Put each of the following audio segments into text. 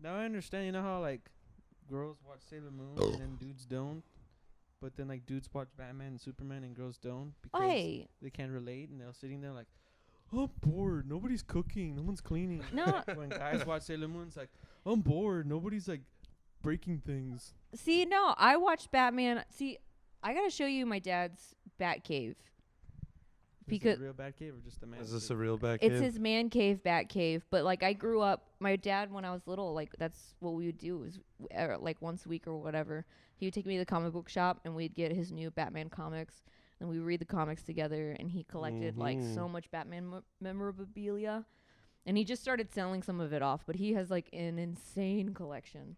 Now I understand. You know how like girls watch Sailor Moon and then dudes don't, but then like dudes watch Batman and Superman and girls don't because they can't relate and they're sitting there like, I'm bored. Nobody's cooking. No one's cleaning. No. When guys watch Sailor Moon, it's like, I'm bored. Nobody's like breaking things. See, no, I watched Batman. See, I gotta show you my dad's Bat Cave. Because is it a real bat cave or just a man? Is cave? this a real bat cave? It's his man cave, Bat Cave. But like I grew up, my dad when I was little, like that's what we would do is like once a week or whatever. He would take me to the comic book shop and we'd get his new Batman comics. And we read the comics together, and he collected like so much Batman memorabilia, and he just started selling some of it off. But he has like an insane collection.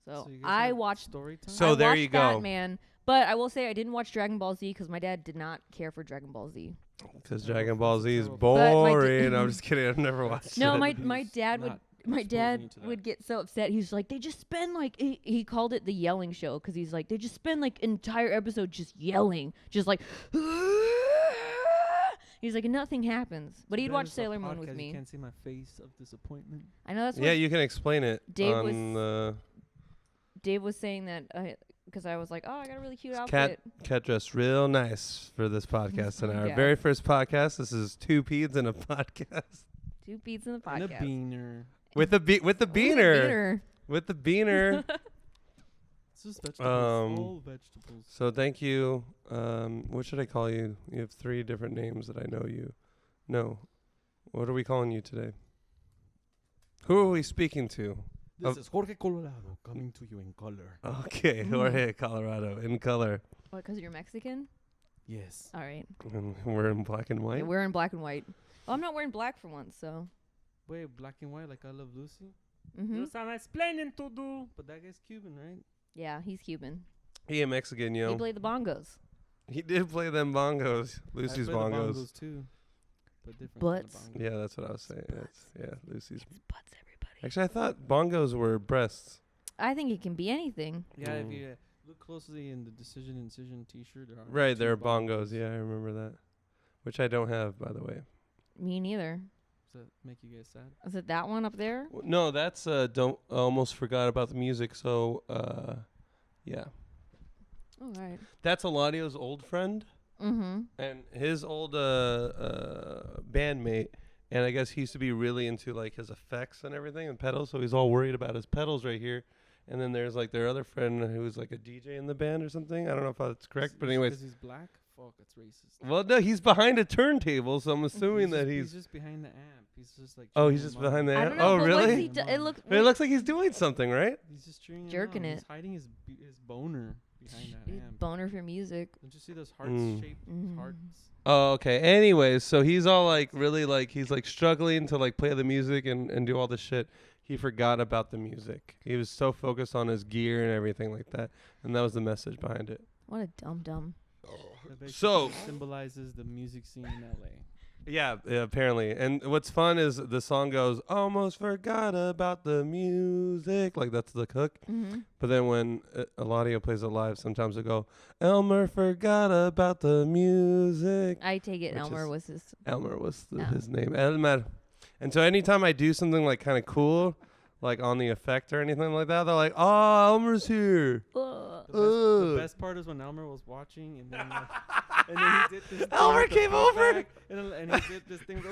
So I watched story time. So there you go. Batman, but I will say I didn't watch Dragon Ball Z because my dad did not care for Dragon Ball Z. Because Dragon Ball Z is boring. I'm just kidding. I've never watched it. No, my dad would. My dad would get so upset. He's like, they just spend like, he called it the yelling show because he's like, they just spend like entire episode just yelling, just like, he's like, nothing happens. But he'd watch Sailor Moon with me. You can't see my face of disappointment. I know that's what. Yeah, you can explain it. Dave was saying that because I was like, oh, I got a really cute outfit. Cat dressed real nice for this podcast tonight. Our very first podcast. This is two peas in a podcast. Two peas in the podcast. And a beaner. With the beaner. With the beaner. It's just vegetables. All vegetables. So thank you. What should I call you? You have 3 different names that I know you. No. What are we calling you today? Who are we speaking to? This is Jorge Colorado coming to you in color. Okay, Jorge Colorado in color. What, because you're Mexican? Yes. All right. And we're in black and white? Yeah, we're in black and white. Well, I'm not wearing black for once, so. Wait, black and white like I Love Lucy? Mm-hmm. Yes, I'm explaining to do. But that guy's Cuban, right? Yeah, he's Cuban. He ain't Mexican, yo. He played the bongos. He did play them bongos. Lucy's bongos. The bongos too. But different. Butts. Kind of yeah, that's what I was saying. Lucy's. It's butts, everybody. Actually, I thought bongos were breasts. I think it can be anything. Yeah, if you look closely in the Decision Incision t-shirt. Right, there are bongos. Yeah, I remember that. Which I don't have, by the way. Me neither. Does that make you guys sad? Is it that one up there? No, that's almost forgot about the music. So, yeah. All right. That's Eladio's old friend. Mm-hmm. And his old bandmate. And I guess he used to be really into like his effects and everything and pedals. So he's all worried about his pedals right here. And then there's like their other friend who was like a DJ in the band or something. I don't know if that's correct, but anyways. Because he's black? Fuck, that's racist. Well, no, he's behind a turntable, so I'm assuming he's just behind the amp. He's just like. Oh, he's just behind the amp. I don't know, oh, really? It looks like he's doing something, right? He's just jerking it. He's hiding his boner behind that amp. Boner for music. Don't you see those heart-shaped hearts? Oh, okay. Anyways, so he's all like really like he's like struggling to like play the music and do all this shit. He forgot about the music. He was so focused on his gear and everything like that, and that was the message behind it. What a dum-dum. So symbolizes the music scene in LA. Yeah, apparently. And what's fun is the song goes, almost forgot about the music. Like, that's the hook. Mm-hmm. But then when Eladio plays it live, sometimes they go, Elmer forgot about the music. I take it Elmer was his... Elmer was his name. Elmer. And so anytime I do something, like, kind of cool, like on the effect or anything like that, they're like, oh, Elmer's here. The best part is when Elmer was watching and then he did this thing. Elmer came over and he did this thing and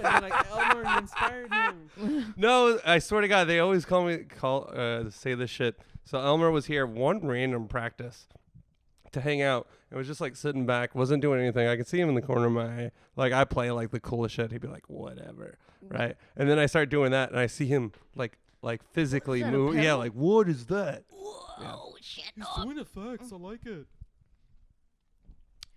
then like Elmer inspired him. No, I swear to God, they always say this shit. So Elmer was here one random practice to hang out. It was just like sitting back, wasn't doing anything. I could see him in the corner of my eye. Like I play like the coolest shit. He'd be like, whatever, right? And then I start doing that, and I see him like physically move. Yeah, like what is that? Whoa, shit! He's doing effects. I like it.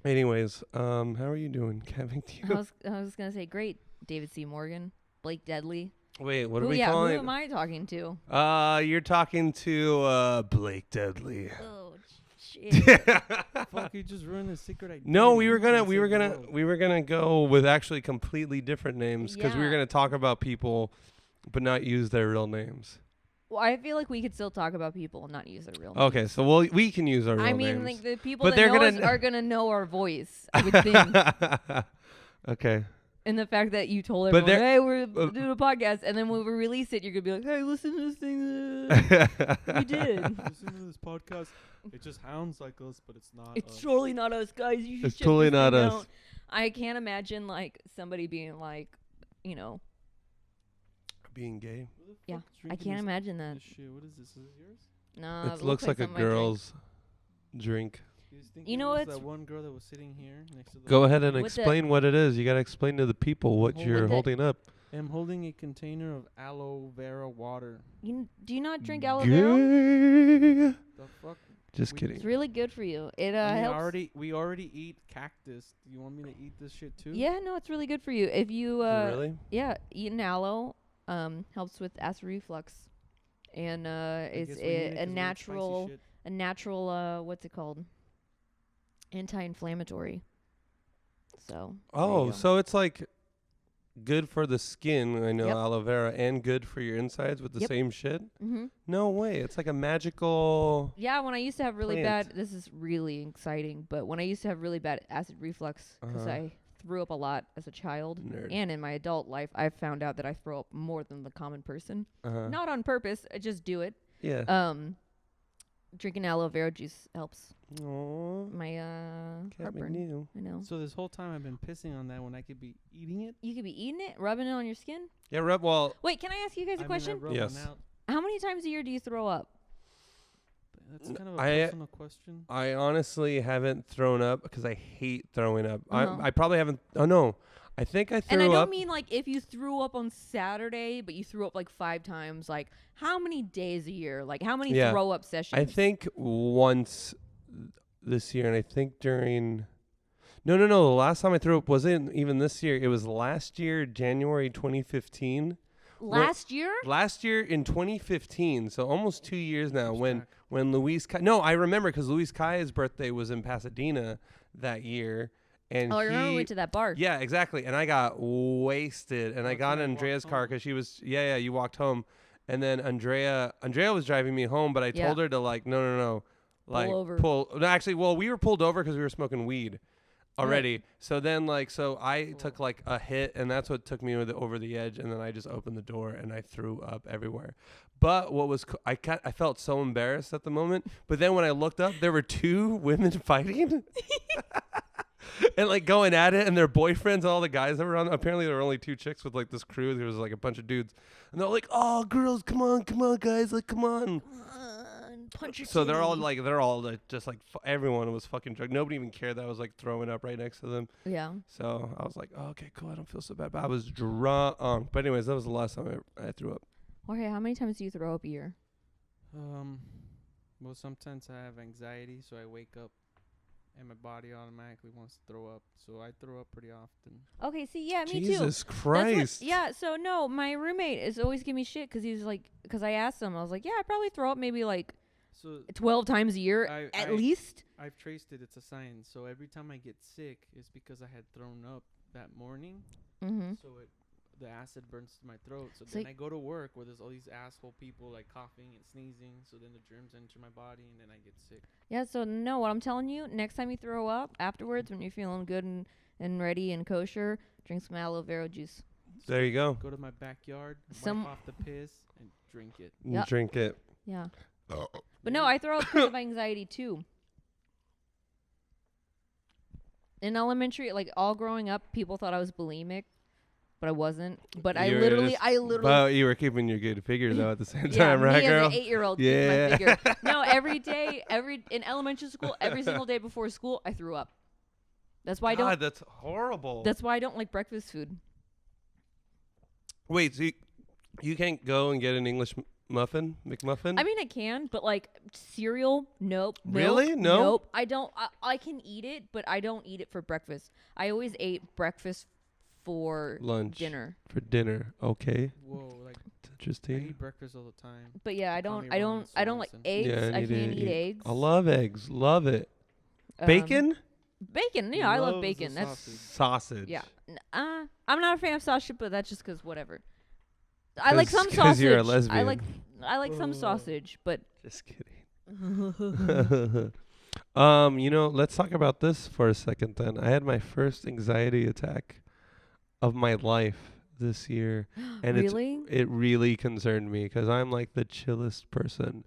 Anyways, how are you doing, Kevin? I was gonna say great, David C. Morgan, Blake Dedlie. Wait, what are we calling? Who am I talking to? You're talking to Blake Dedlie. Oh shit! Fuck, you just ruined his secret identity. No, we were gonna go with actually completely different names because we were gonna talk about people, but not use their real names. Well, I feel like we could still talk about people and not use their real names. Okay, so we can use our real names. I mean, like the people that know us are gonna know our voice, I would think. Okay. And the fact that you told But everyone, hey, we're doing a podcast, and then when we release it, you're gonna be like, hey, listen to this thing. We did. Listen to this podcast. It just sounds like us, but it's not. It's us. totally not us, guys. You should It's check totally this not thing us. out. I can't imagine like somebody being like, you know, Being gay. Who the yeah, fuck's I drinking can't this- imagine that. this shit? What is this? Is this yours? No, It looks like a something I drink. girl's drink. You know what? what's- That one girl that was sitting here next to the. Go ahead and With the- explain what it is. You gotta explain to the people what With you're the- holding up. I'm holding a container of aloe vera water. Do you not drink aloe vera? Gay. The fuck? Just We- kidding. It's really good for you. It I mean, helps. we already eat cactus. Do you want me to eat this shit too? Yeah, no, it's really good for you. If you Really? yeah, eating aloe helps with acid reflux, and I it's guess we need it 'cause we eat spicy a natural what's it called? Anti-inflammatory. So. there you Oh, go. so it's like good for the skin. I know Yep. aloe vera, and good for your insides with the Yep. same shit. Mhm. No way. It's like a magical. Yeah, when I used to have really Plant. bad, this is really exciting, but when I used to have really bad acid reflux, because Uh-huh. I threw up a lot as a child, Nerd. and in my adult life, I found out that I throw up more than the common person. Uh-huh. Not on purpose, I just do it. Yeah. Drinking aloe vera juice helps Aww. my Cat heartburn. new. I know. So this whole time I've been pissing on that when I could be eating it. You could be eating it, rubbing it on your skin. Yeah, well, Wait, can I ask you guys a question? rub Yes. one out. How many times a year do you throw up? That's kind of a I- personal question. I honestly haven't thrown up because I hate throwing up. Uh-huh. I probably haven't. Oh no, I think I threw And I don't up. mean like if you threw up on Saturday, but you threw up like 5 times. Like how many days a year? Like how many Yeah. throw up sessions? I think once this year, and I think during. No. The last time I threw up wasn't even this year. It was last year, January 2015. last year. Last year in 2015, so almost 2 years now. Lose track. When Luis, no, I remember because Luis Kaya's birthday was in Pasadena that year, and Oh, I remember we he- went to that bar. Yeah, exactly. And I got wasted, and I That's got when I in walked Andrea's car home. because she was. Yeah. You walked home, and then Andrea was driving me home, but I Yeah. told her to like, no, like over. No, actually, well, we were pulled over because we were smoking weed already. So then, so I took like a hit, and that's what took me over the edge. And then I just opened the door and I threw up everywhere. But what was I felt so embarrassed at the moment. But then when I looked up, there were 2 women fighting. And like going at it, and their boyfriends, all the guys that were on. Apparently, there were only 2 chicks with like this crew. There was like a bunch of dudes, and they're like, "Oh, girls, come on, guys, like, come on." Punch your So they're all titty. just like everyone was fucking drunk. Nobody even cared that I was like throwing up right next to them. Yeah. So I was like, oh, okay, cool. I don't feel so bad. But I was drunk. But anyways, that was the last time I threw up. Jorge, how many times do you throw up a year? Well, sometimes I have anxiety, so I wake up and my body automatically wants to throw up. So I throw up pretty often. Okay, see, yeah, me too. Jesus That's what- Christ. yeah, so no, my roommate is always giving me shit because he was like, because I asked him, I was like, yeah, I probably throw up maybe like So 12 times a year at least. I've traced it. It's a sign. So every time I get sick, it's because I had thrown up that morning. Mm-hmm. So the acid burns to my throat. So So then I go to work where there's all these asshole people like coughing and sneezing. So then the germs enter my body and then I get sick. Yeah, so no, what I'm telling you, next time you throw up, afterwards, when you're feeling good and ready and kosher, drink some aloe vera juice. There you go. Go to my backyard, Some- wipe off the piss, and drink it. You Yeah. drink it. Yeah. But no, I throw up because of anxiety too. In elementary, like all growing up, people thought I was bulimic, but I wasn't. But I You were literally, just- But you were keeping your good figure though at the same yeah, time, right, me girl? as an 8-year-old, Yeah. my figure. No, every day, in elementary school, every single day before school, I threw up. That's why I God, don't. that's horrible. That's why I don't like breakfast food. Wait, so you can't go and get an English muffin, McMuffin? I mean, I can, but like cereal, nope. Really? Milk, No? Nope. I don't. I can eat it, but I don't eat it for breakfast. I always ate breakfast for Lunch. dinner. For dinner. Okay. Whoa, like It's I interesting. eat breakfast all the time. But yeah, I Call me don't. I Ron don't. I don't like Swanson. eggs. Yeah, I need to can't eat eggs. I love eggs. Love it. Um, Bacon? Bacon. Yeah, I love Loves the bacon. That's sausage. Sausage. yeah. I'm not a fan of sausage, but that's just 'cause whatever. I like some 'Cause sausage. you're a I lesbian. like some sausage, but Just kidding. Let's talk about this for a second then. I had my first anxiety attack of my life this year, and Really? it really concerned me because I'm like the chillest person,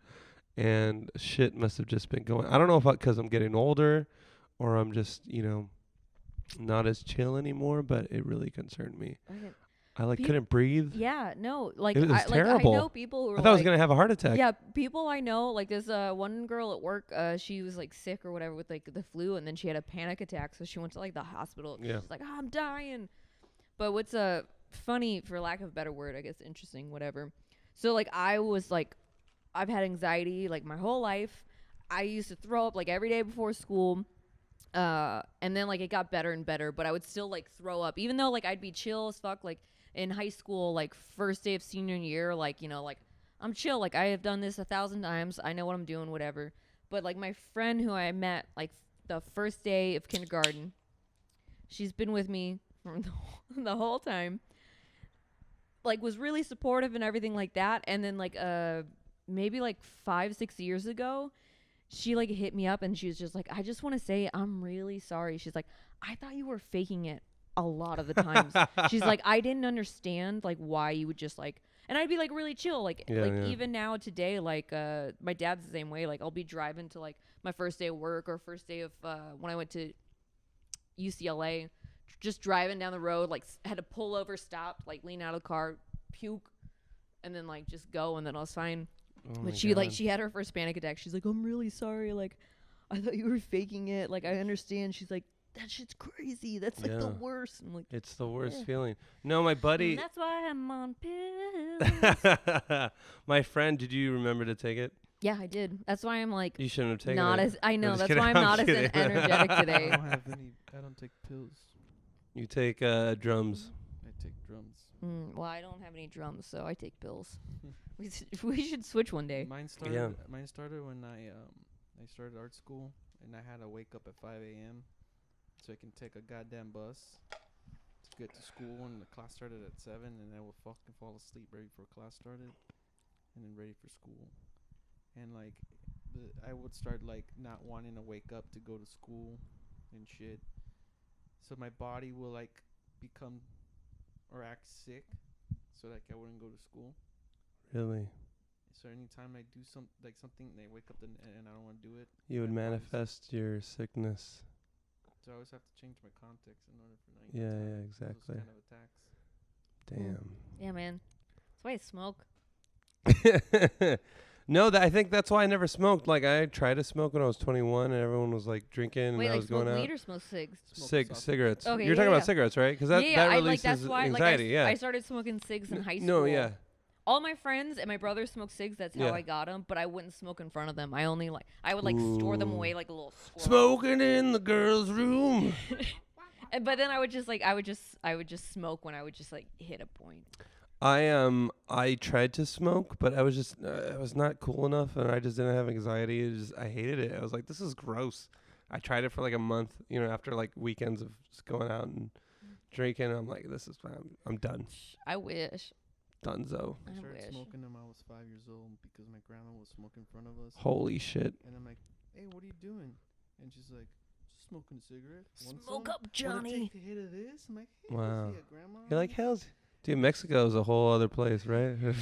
and shit must have just been going. I don't know if because I'm getting older, or I'm just not as chill anymore. But it really concerned me. I couldn't breathe. Yeah, no, like It was Like, terrible. I know people who are I thought I was gonna have a heart attack. Yeah, people I know, like there's one girl at work, she was like sick or whatever with like the flu, and then she had a panic attack, so she went to like the hospital. Yeah. She's like, oh, I'm dying. But what's funny, for lack of a better word, I guess interesting, whatever. So like I was like, I've had anxiety like my whole life. I used to throw up like every day before school. And then like it got better and better, but I would still like throw up, even though like I'd be chill as fuck, like in high school, like first day of senior year, like, like I'm chill. Like I have done this 1,000 times. I know what I'm doing, whatever. But like my friend who I met like the first day of kindergarten, she's been with me from the whole time, like was really supportive and everything like that. And then like, maybe like 5-6 years ago, she like hit me up and she was just like, I just want to say I'm really sorry. She's like, I thought you were faking it a lot of the times. She's like, I didn't understand like why you would just like, and I'd be like really chill, like even now today, like my dad's the same way. Like I'll be driving to like my first day of work or first day of when I went to UCLA, just driving down the road, like had to pull over, stop, like lean out of the car, puke, and then like just go, and then I was fine. But she had her first panic attack. She's like, I'm really sorry, like I thought you were faking it, like I understand. She's like, that shit's crazy. That's like the worst. I'm like, it's the worst feeling. No, my buddy. And that's why I'm on pills. My friend, did you remember to take it? Yeah, I did. That's why I'm like, you shouldn't have taken not it. as I know. I'm That's kidding. why I'm not as energetic today. I don't take pills. You take drums. I take drums. Well, I don't have any drums, so I take pills. we should switch one day. Mine started when I started art school, and I had to wake up at 5 a.m. so I can take a goddamn bus to get to school, and the class started at 7, and I would fucking fall asleep right before class started, and then ready for school. And like I would start like not wanting to wake up to go to school and shit. So my body will like become or act sick, so like I wouldn't go to school. Really? So anytime I do something, and I wake up and I don't want to do it, you would manifest your sickness. So I always have to change my context in order for night. Yeah, exactly. Those kind of attacks. Damn. Yeah, man. That's why I smoke. No, I think that's why I never smoked. Like I tried to smoke when I was 21, and everyone was like drinking, Wait, and I like was going out. Smoke weed or smoke cigs? Cigarettes. Okay, You're talking about cigarettes, right? Because that releases that's why, anxiety. I started smoking cigs in high school. No, yeah. All my friends and my brother smoked cigs. That's how I got them. But I wouldn't smoke in front of them. I only I would store them away like a little squirrel. Smoking in the girls' room. But then I would just smoke when I would just like hit a point. I tried to smoke, but I was just I was not cool enough, and I just didn't have anxiety. I hated it. I was like, this is gross. I tried it for like a month, after like weekends of just going out and drinking. I'm like, this is fine. I'm done. I wish. Dunzo. I started smoking them. I was 5 years old because my grandma was smoking in front of us. Holy shit. And I'm like, hey, what are you doing? And she's like, just smoking a cigarette. Smoke up, Johnny. Take a hit of this? I'm like, hey, wow. Grandma. You're like, hell's... Dude, Mexico is a whole other place, right? It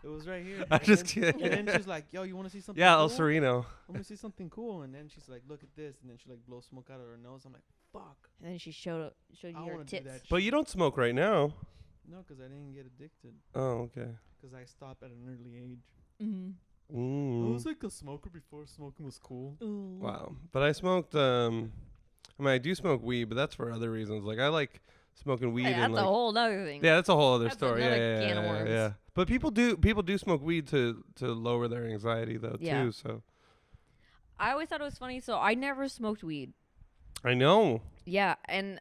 was right here. I'm just kidding. And then she's like, yo, you want to see something cool? cool? El Sereno. I'm going to see something cool. And then she's like, look at this. And then she like blows smoke out of her nose. I'm like, fuck. And then she showed you her tits. But you don't smoke right now. No, because I didn't get addicted. Oh, okay. Because I stopped at an early age. Mm-hmm. I was like a smoker before smoking was cool. Ooh. Wow. But I smoked, I do smoke weed, but that's for other reasons. Like, I like smoking weed. That's a whole other thing. Yeah, that's a whole other That's story. another can of worms. Yeah. But people do smoke weed to lower their anxiety, though, too. So I always thought it was funny. So I never smoked weed. I know. Yeah, and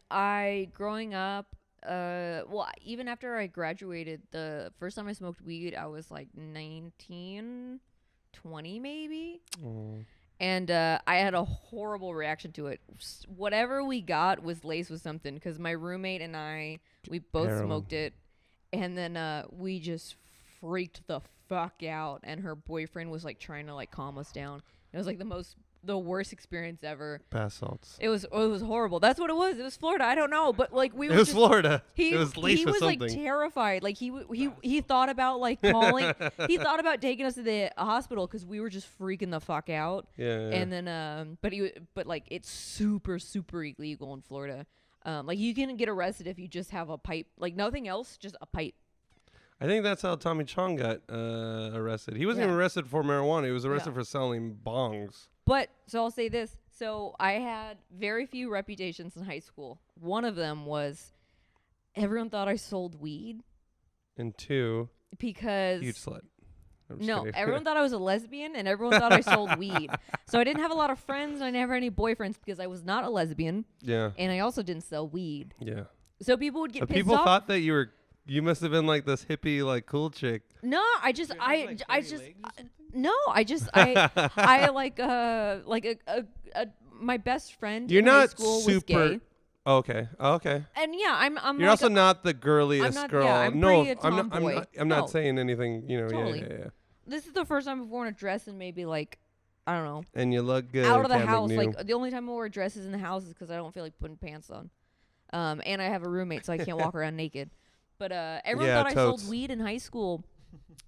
growing up, even after I graduated, the first time I smoked weed, I was like 19, 20 maybe. Mm. And I had a horrible reaction to it. Whatever we got was laced with something, because my roommate and we both smoked it. And then we just freaked the fuck out. And her boyfriend was like trying to like calm us down. It was like the most the worst experience ever. Bath salts. It was horrible. That's what it was. It was Florida. I don't know, but like It was Florida. He it was laced with was something. like terrified. Like he thought about like calling. He thought about taking us to the hospital because we were just freaking the fuck out. Yeah. And then but like it's super super illegal in Florida. Like you can get arrested if you just have a pipe. Like nothing else, just a pipe. I think that's how Tommy Chong got arrested. He wasn't even arrested for marijuana. He was arrested for selling bongs. But, so I'll say this. So I had very few reputations in high school. One of them was everyone thought I sold weed. And 2, because... huge slut. No, everyone thought I was a lesbian and everyone thought I sold weed. So I didn't have a lot of friends and I never had any boyfriends because I was not a lesbian. Yeah. And I also didn't sell weed. Yeah. So people would get pissed people off. thought that you must have been like this hippie, like cool chick. No, I my best friend You're in high not school super. was gay. Okay. And yeah, I'm you're like also not the girliest girl. I'm no, pretty a I'm tomboy. not saying anything. Totally. Yeah. This is the first time I've worn a dress in maybe like, I don't know. And you look good. Out of the house, like the only time I wear dresses in the house is because I don't feel like putting pants on. And I have a roommate, so I can't walk around naked. But everyone thought I sold weed in high school.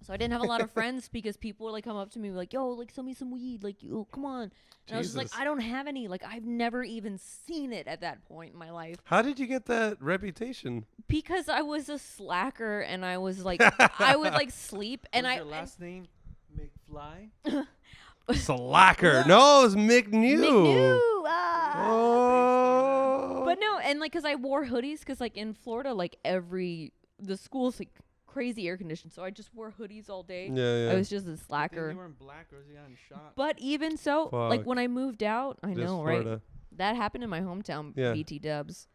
So I didn't have a lot of friends because people would like come up to me like, yo, like sell me some weed. Like, oh, come on. And I was just like, I don't have any. Like, I've never even seen it at that point in my life. How did you get that reputation? Because I was a slacker and I was like, I would like sleep. And your last name McFly? Slacker. No, it was McNew. Oh. But no, and like, cause I wore hoodies, cause like in Florida, like the school's like crazy air conditioned, so I just wore hoodies all day. Yeah. I was just a slacker. You weren't black or he gotten shot. But even so, like when I moved out, I know, Florida. right? That happened in my hometown, BT Dubs.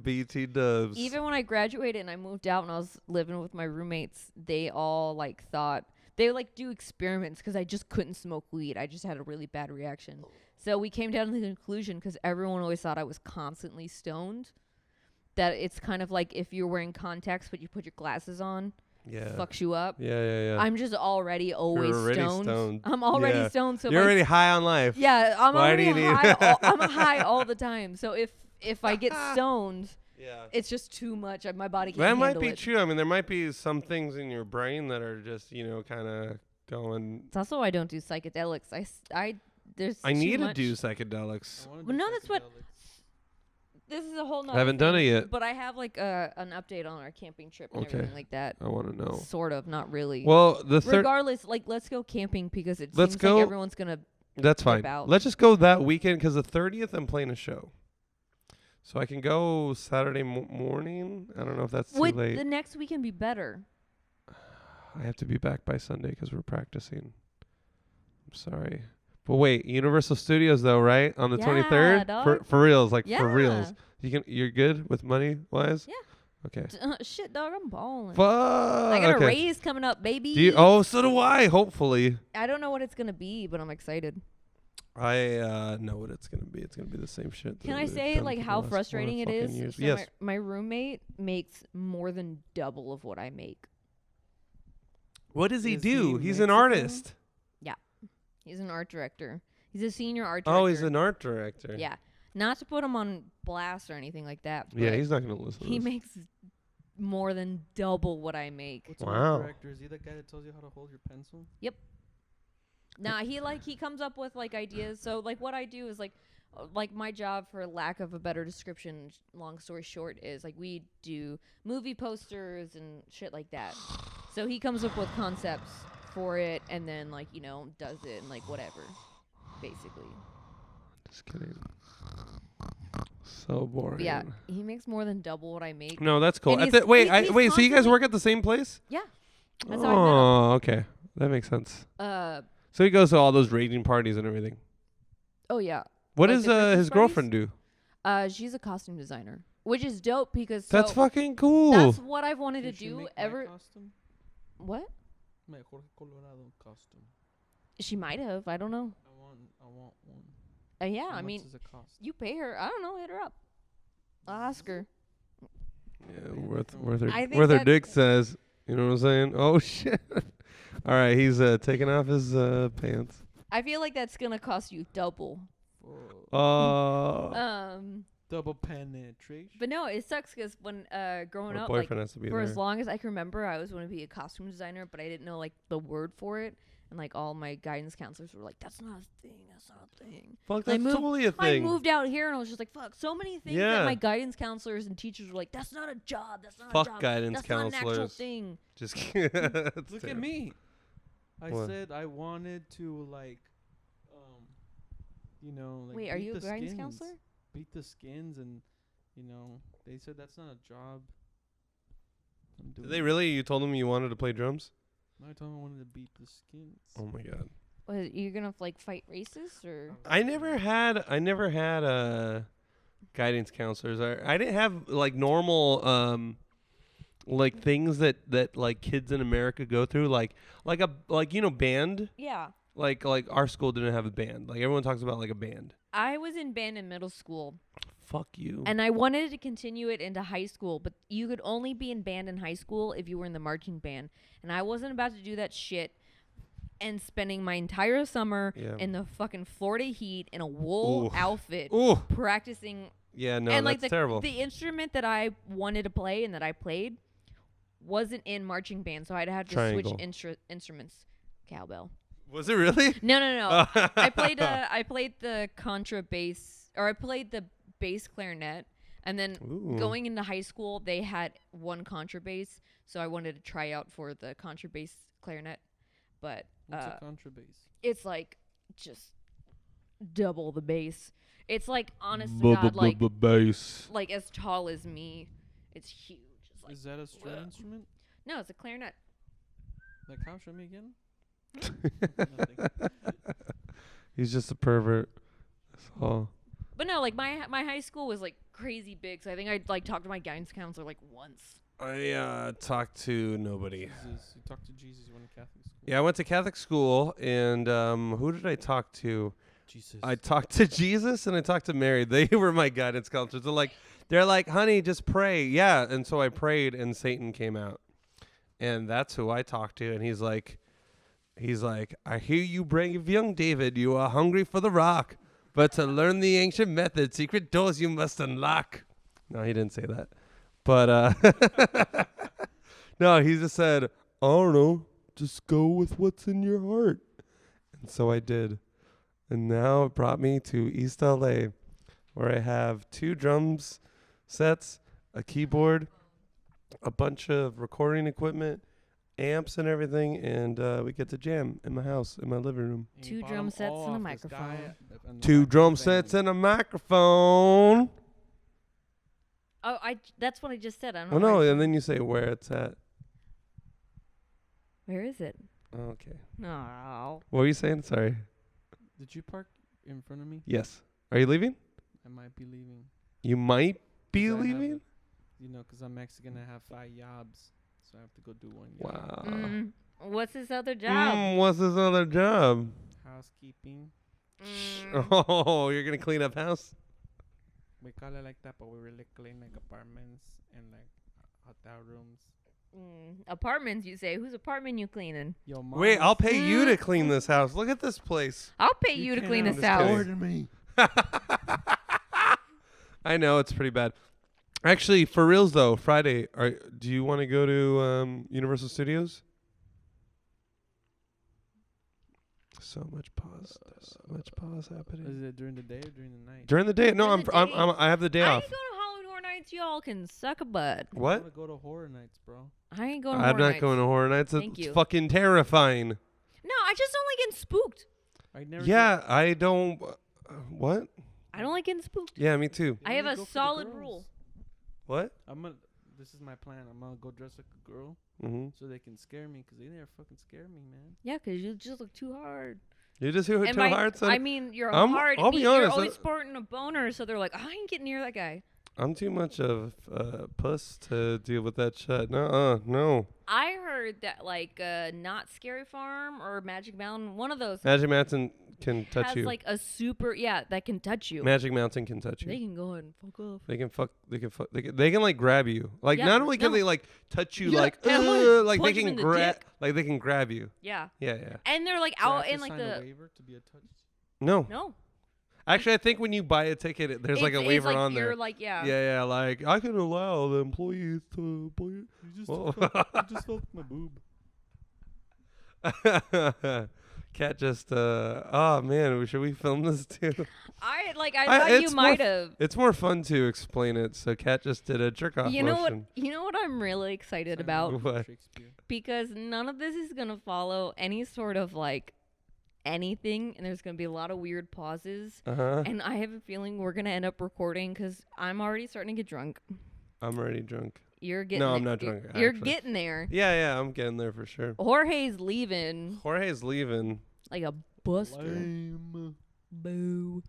BT Dubs. Even when I graduated and I moved out and I was living with my roommates, they all like thought they would like do experiments because I just couldn't smoke weed. I just had a really bad reaction. So we came down to the conclusion, because everyone always thought I was constantly stoned, that it's kind of like if you're wearing contacts but you put your glasses on, fucks you up. Yeah. I'm just already always You're already stoned. I'm already stoned. So you're already high on life. Yeah, I'm Why already do you high. I'm high all the time. So if I get stoned, it's just too much. My body can't handle it. That might be true. I mean, there might be some things in your brain that are just, kind of going. It's also why I don't do psychedelics. I need to do psychedelics. Well, no, that's what. This is a whole nother I haven't done it yet. But I have like an update on our camping trip and everything like that. I want to know. Sort of, not really. Well, regardless, like let's go camping because it seems like everyone's gonna. That's fine. Let's just go that weekend because the 30th I'm playing a show, so I can go Saturday morning. I don't know if that's too late. Would the next weekend be better? I have to be back by Sunday because we're practicing. I'm sorry. But wait, Universal Studios though, right? On the 23rd? For reals, like for reals. You're good with money wise? Yeah. Okay. Shit, dog, I'm balling. Fuck. I got a raise coming up, baby. So do I, hopefully. I don't know what it's going to be, but I'm excited. I know what it's going to be. It's going to be the same shit. Can I say like how frustrating it is? Years. So yes. My roommate makes more than double of what I make. What does he do? He's an artist. He's an art director. He's a senior art director. Oh, he's an art director. Yeah. Not to put him on blast or anything like that. Yeah, he's not going to listen to He this. makes more than double what I make. What's an art director? Is he the guy that tells you how to hold your pencil? Yep. Nah, he comes up with like ideas. So like what I do is like my job, for lack of a better description, long story short, is like we do movie posters and shit like that. So he comes up with concepts for it and then like does it and like whatever, basically. Just kidding. So boring. But yeah, he makes more than double what I make. No, that's cool. Wait, so you guys work at the same place? Yeah. That's how I met him. Okay, that makes sense. So he goes to all those raging parties and everything. Oh yeah. What does his girlfriend do? She's a costume designer, which is dope because that's fucking cool. That's what I've wanted to do ever. What? My Jorge Colorado costume. She might have. I don't know. I want one. Yeah, I mean, you pay her. I don't know. Hit her up. I'll ask her. Yeah, worth her dick says. You know what I'm saying? Oh shit! All right, he's taking off his pants. I feel like that's gonna cost you double. Double penetration. But no, it sucks because when growing up, boyfriend has to be for there. as long as I can remember, I always wanted to be a costume designer, but I didn't know like the word for it. And like all my guidance counselors were like, "That's not a thing. That's not a thing." Fuck, that's totally a thing. I moved out here and I was just like, "Fuck!" So many things that my guidance counselors and teachers were like, "That's not a job. That's not a job. Fuck guidance that's counselors. not an actual thing." Just Look at me. I said I wanted to like, like. Wait, are you a guidance counselor? Beat the skins, and they said that's not a job. Did they really? You told them you wanted to play drums? No, I told them I wanted to beat the skins. Oh my god. You're gonna like fight racists or? I never had guidance counselors. I didn't have like normal like things that like kids in America go through, like band. Yeah. Like our school didn't have a band. Like everyone talks about like a band. I was in band in middle school. Fuck you. And I wanted to continue it into high school, but you could only be in band in high school if you were in the marching band. And I wasn't about to do that shit and spending my entire summer in the fucking Florida heat in a wool outfit practicing. Yeah, no, and that's like terrible. The instrument that I wanted to play and that I played wasn't in marching band, so I'd have to switch instruments. Cowbell. Was it really? No. I played the contrabass, or I played the bass clarinet, and then going into high school, they had one contrabass, so I wanted to try out for the contrabass clarinet. But what's a contrabass? It's like just double the bass. It's like honest to God, like bass. Like as tall as me. It's huge. It's like, is that a string instrument? No, it's a clarinet. Like how? Show me again. He's just a pervert. That's all. But no, like my high school was like crazy big, so I think I'd like talk to my guidance counselor like once. I talked to nobody. Jesus. You talked to Jesus. You went to Catholic school. Yeah, I went to Catholic school, and who did I talk to? Jesus. I talked to Jesus and I talked to Mary. They were my guidance counselors. They're like, honey, just pray. Yeah, and so I prayed, and Satan came out, and that's who I talked to. And he's like, I hear you brave young David. You are hungry for the rock, but to learn the ancient method, secret doors you must unlock. No, he didn't say that, but no, he just said, I don't know, just go with what's in your heart, and so I did. And now it brought me to East LA, where I have 2 drums sets, a keyboard, a bunch of recording equipment, amps and everything, and we get to jam in my house, in my living room. 2 drum sets and a microphone. 2 drum sets and a microphone. Oh, that's what I just said. I don't Oh, know. no, and then you say where it's at. Where is it? Oh, okay. No. What were you saying? Sorry. Did you park in front of me? Yes. Are you leaving? I might be leaving. You might be leaving? Because I'm Mexican, I have 5 jobs. So I have to go do 1 job. Wow. What's his other job? What's his other job? Housekeeping. Oh, you're going to clean up house? We call it like that, but we really clean like apartments and like hotel rooms. Apartments, you say? Whose apartment you cleaning? Yo, wait, I'll pay you to clean this house. Look at this place. I'll pay you to clean this house. Order me. I know, it's pretty bad. Actually, for reals though, Friday, do you want to go to Universal Studios? So much pause. There's so much pause happening. Is it during the day or during the night? During the day? No, I have the day I off. ain't going to Halloween Horror Nights. Y'all can suck a butt. What? I want to go to horror nights, bro. I ain't going to I'm Horror not Nights. going to horror nights. Thank It's you. fucking terrifying. No, I just don't like getting spooked. I never. Yeah, I don't. What? I don't like getting spooked. Yeah, me too. I have a solid rule. What? This is my plan. I'm gonna go dress like a girl, so they can scare me, because they never fucking scare me, man. Yeah, because you just look too hard. You just hit too hard, son? I mean, you're hard. I'll be You're honest, always sporting a boner, so they're like, I ain't getting near that guy. I'm too much of a puss to deal with that shit. No. I heard that like not Scary Farm or Magic Mountain, one of those Magic Mountain can touch has you. like a super that can touch you. Magic Mountain can touch you. They can go ahead and fuck off. They can like grab you. Like Yeah, not only can no. they like touch you Yeah, like and, like they punch 'em can in the grab dick. like they can grab you. Yeah. Yeah. And they're like Do I out have to in like sign a the waiver to be a touch? No. Actually, I think when you buy a ticket, there's like a waiver like on you're there. like Yeah. Like I can allow the employees to play. You just, Whoa. you just felt my boob. Cat just oh man, should we film this too? I thought you might have. It's more fun to explain it. So Cat just did a jerk off You know motion. what I'm really excited Sign about? a waiver What? for Shakespeare. Because none of this is gonna follow any sort of like anything, and there's gonna be a lot of weird pauses. And I have a feeling we're gonna end up recording because I'm already starting to get drunk. I'm already drunk. You're getting. No, I'm not drunk. You're actually. getting there. Yeah, I'm getting there for sure. Jorge's leaving Jorge's leaving. like a buster. Lame. Boo.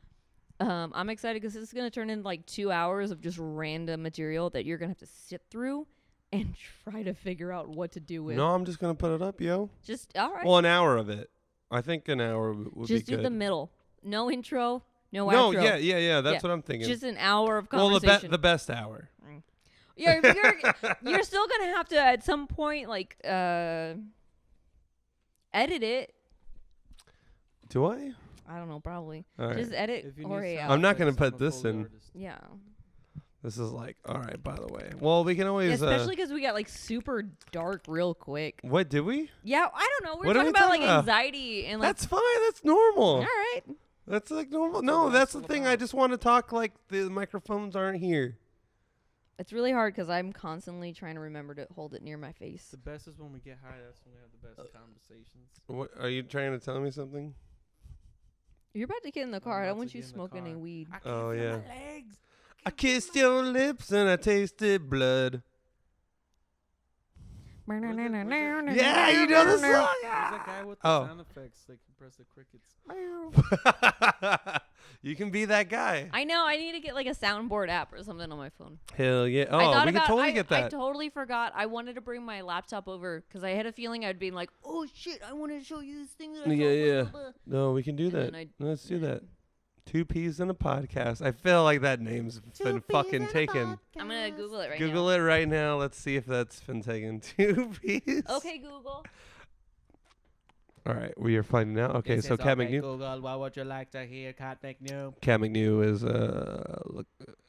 I'm excited because this is gonna turn into like 2 hours of just random material that you're gonna have to sit through and try to figure out what to do with. No, I'm just gonna put it up, yo. Just all right. Well, an hour of it. I think an hour would just be do good. the middle. No intro. No No, outro. yeah. That's Yeah. what I'm thinking. Just an hour of Well, conversation. the best hour. Yeah, you're still gonna have to at some point like edit it. Do I? I don't know, probably. All right. Just edit If you Jorge need out. sound I'm not gonna effects, put I'm a this Foley in. artist. Yeah. This is like, all right, by the way. Well, we can always Especially because we got like super dark real quick. what did we? Yeah, I don't know. We What were are talking we about like talking about? anxiety and like. That's fine. That's normal. All right. That's like normal. That's No, what that's that's the all thing. I about. just want to talk like the microphones aren't here. It's really hard because I'm constantly trying to remember to hold it near my face. The best is when we get high. That's when we have the best conversations. What are you trying to tell me something? You're about to get in the car. I about don't want to you get in the smoking any car. weed. I can't Oh, feel yeah. my legs. I kissed your lips and I tasted blood. Yeah, you know the song. Who's that guy with the Oh. sound effects? Like you press the crickets. You can be that guy. I know. I need to get like a soundboard app or something on my phone. Hell yeah. I Oh, thought we can about, totally get I that. totally forgot. I wanted to bring my laptop over because I had a feeling I'd be like, oh shit, I want to show you this thing that I saw. Yeah. blah, blah, blah." No, we can do And that. then Let's do that. 2 P's in a podcast. I feel like that name's been fucking taken. I'm gonna Google it right Google it right now. Let's see if that's been taken. 2 P's. now. Okay, Google. All right, we are finding out. Okay, This so is Cat okay, McNew. Google, what would you like to hear, Cat McNew? Cat McNew is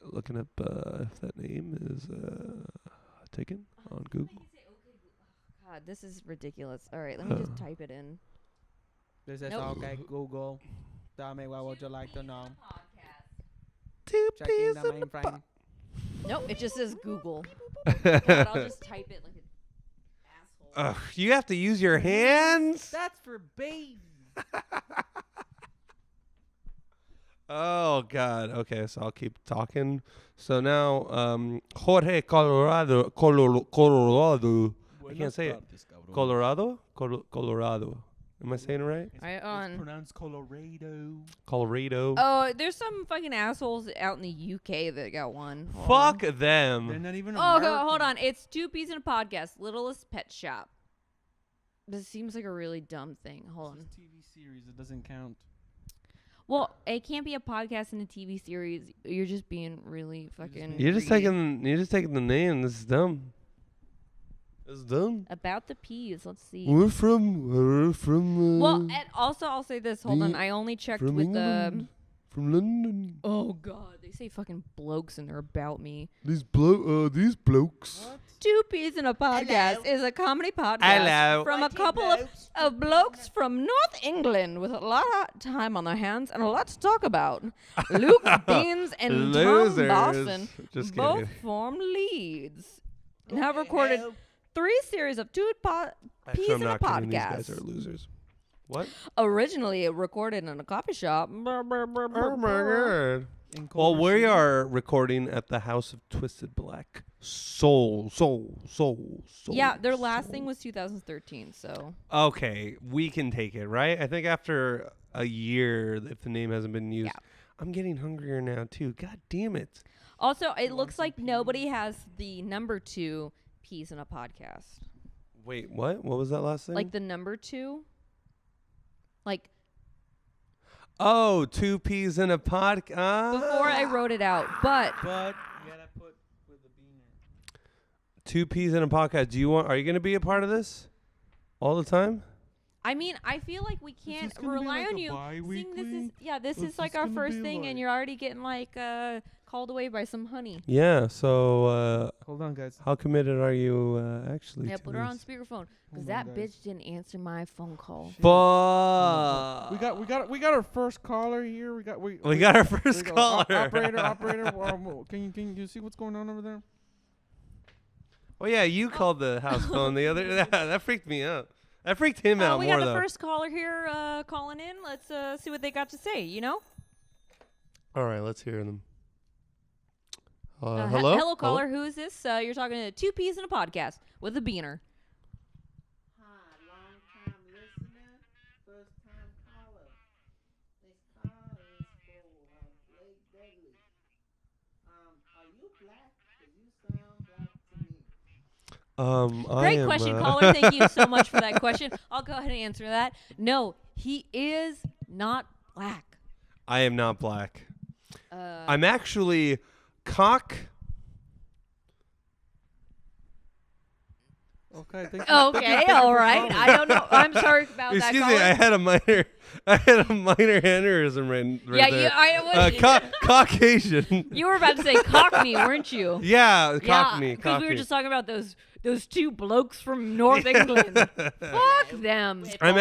looking up if that name is taken on Google. God, this is ridiculous. All right, let me just type it in. This is Nope. okay, Google. Tell me what would you like to know? 2 Checking P's the in a mainframe. Nope, it just says Google. God, I'll just type it like an asshole. Ugh, you have to use your hands. That's for babies. Oh God. Okay, so I'll keep talking. So now, Jorge Colorado. I can't say it. Colorado. Colorado. Am I saying it right? Right It's on. pronounced Colorado. Colorado. Oh, there's some fucking assholes out in the UK that got one. Hold Fuck on. They're them. not even Oh, American. okay, hold on. It's 2 P's in a podcast. Littlest Pet Shop. This seems like a really dumb thing. Hold on. It's a TV series. It doesn't count. Well, it can't be a podcast and a TV series. You're just being really fucking. You're just greedy. taking the name. This is dumb. It's dumb. About the P's. Let's see. We're from. Well, and also I'll say this. Hold on. the- I only checked from with England. From London. Oh God, they say fucking blokes and they're about me. These blokes. What? 2 P's in a podcast is a comedy podcast Hello. from a couple of blokes from North England with a lot of time on their hands and a lot to talk about. Luke Beans and Losers. Tom Boston Just both kidding. form leads and have recorded 3 series of 2 Actually, P's I'm in a not kidding. These guys podcast. are losers. What? Originally recorded in a coffee shop. Oh my God. In Well, Culver we City? are recording at the House of Twisted Black. Soul. Yeah, their last thing was 2013, so. Okay, we can take it, right? I think after a year, if the name hasn't been used. Yeah. I'm getting hungrier now, too. God damn it. Also, it looks like nobody has the number 2 peas in a podcast. Wait, what? What was that last thing? Like the number 2? Like. Oh, 2 peas in a podcast. Before I wrote it out, but you gotta put with the beaner. 2 peas in a podcast. Are you gonna be a part of this all the time? I mean, I feel like we can't rely on you. This is like our first thing, and you're already getting like called away by some honey. Yeah. So hold on, guys. How committed are you actually? Yeah, put her on speakerphone because that bitch didn't answer my phone call. Fuck. We got our first caller here. We got our first caller. Operator. Can you see what's going on over there? Oh yeah, you called the house phone the other. That freaked me out. That freaked him out more, though. We got the first caller here calling in. Let's see what they got to say, you know? All right, let's hear them. Hello? Hello, caller. Who is this? You're talking to 2 peas in a podcast with a beaner. Hi, long-time listener, first-time caller. This call is for Blake Dedlie. Are you black? Because you sound black to me. Great question, caller. Thank you so much for that question. I'll go ahead and answer that. No, he is not black. I am not black. I'm actually Okay. Okay, all right. I don't know. I'm sorry about that. Excuse me. I had a minor aneurysm right there. Yeah, Caucasian. You were about to say Cockney, weren't you? Yeah, Cockney. Because we were just talking about those 2 blokes from North England. Fuck them. I'm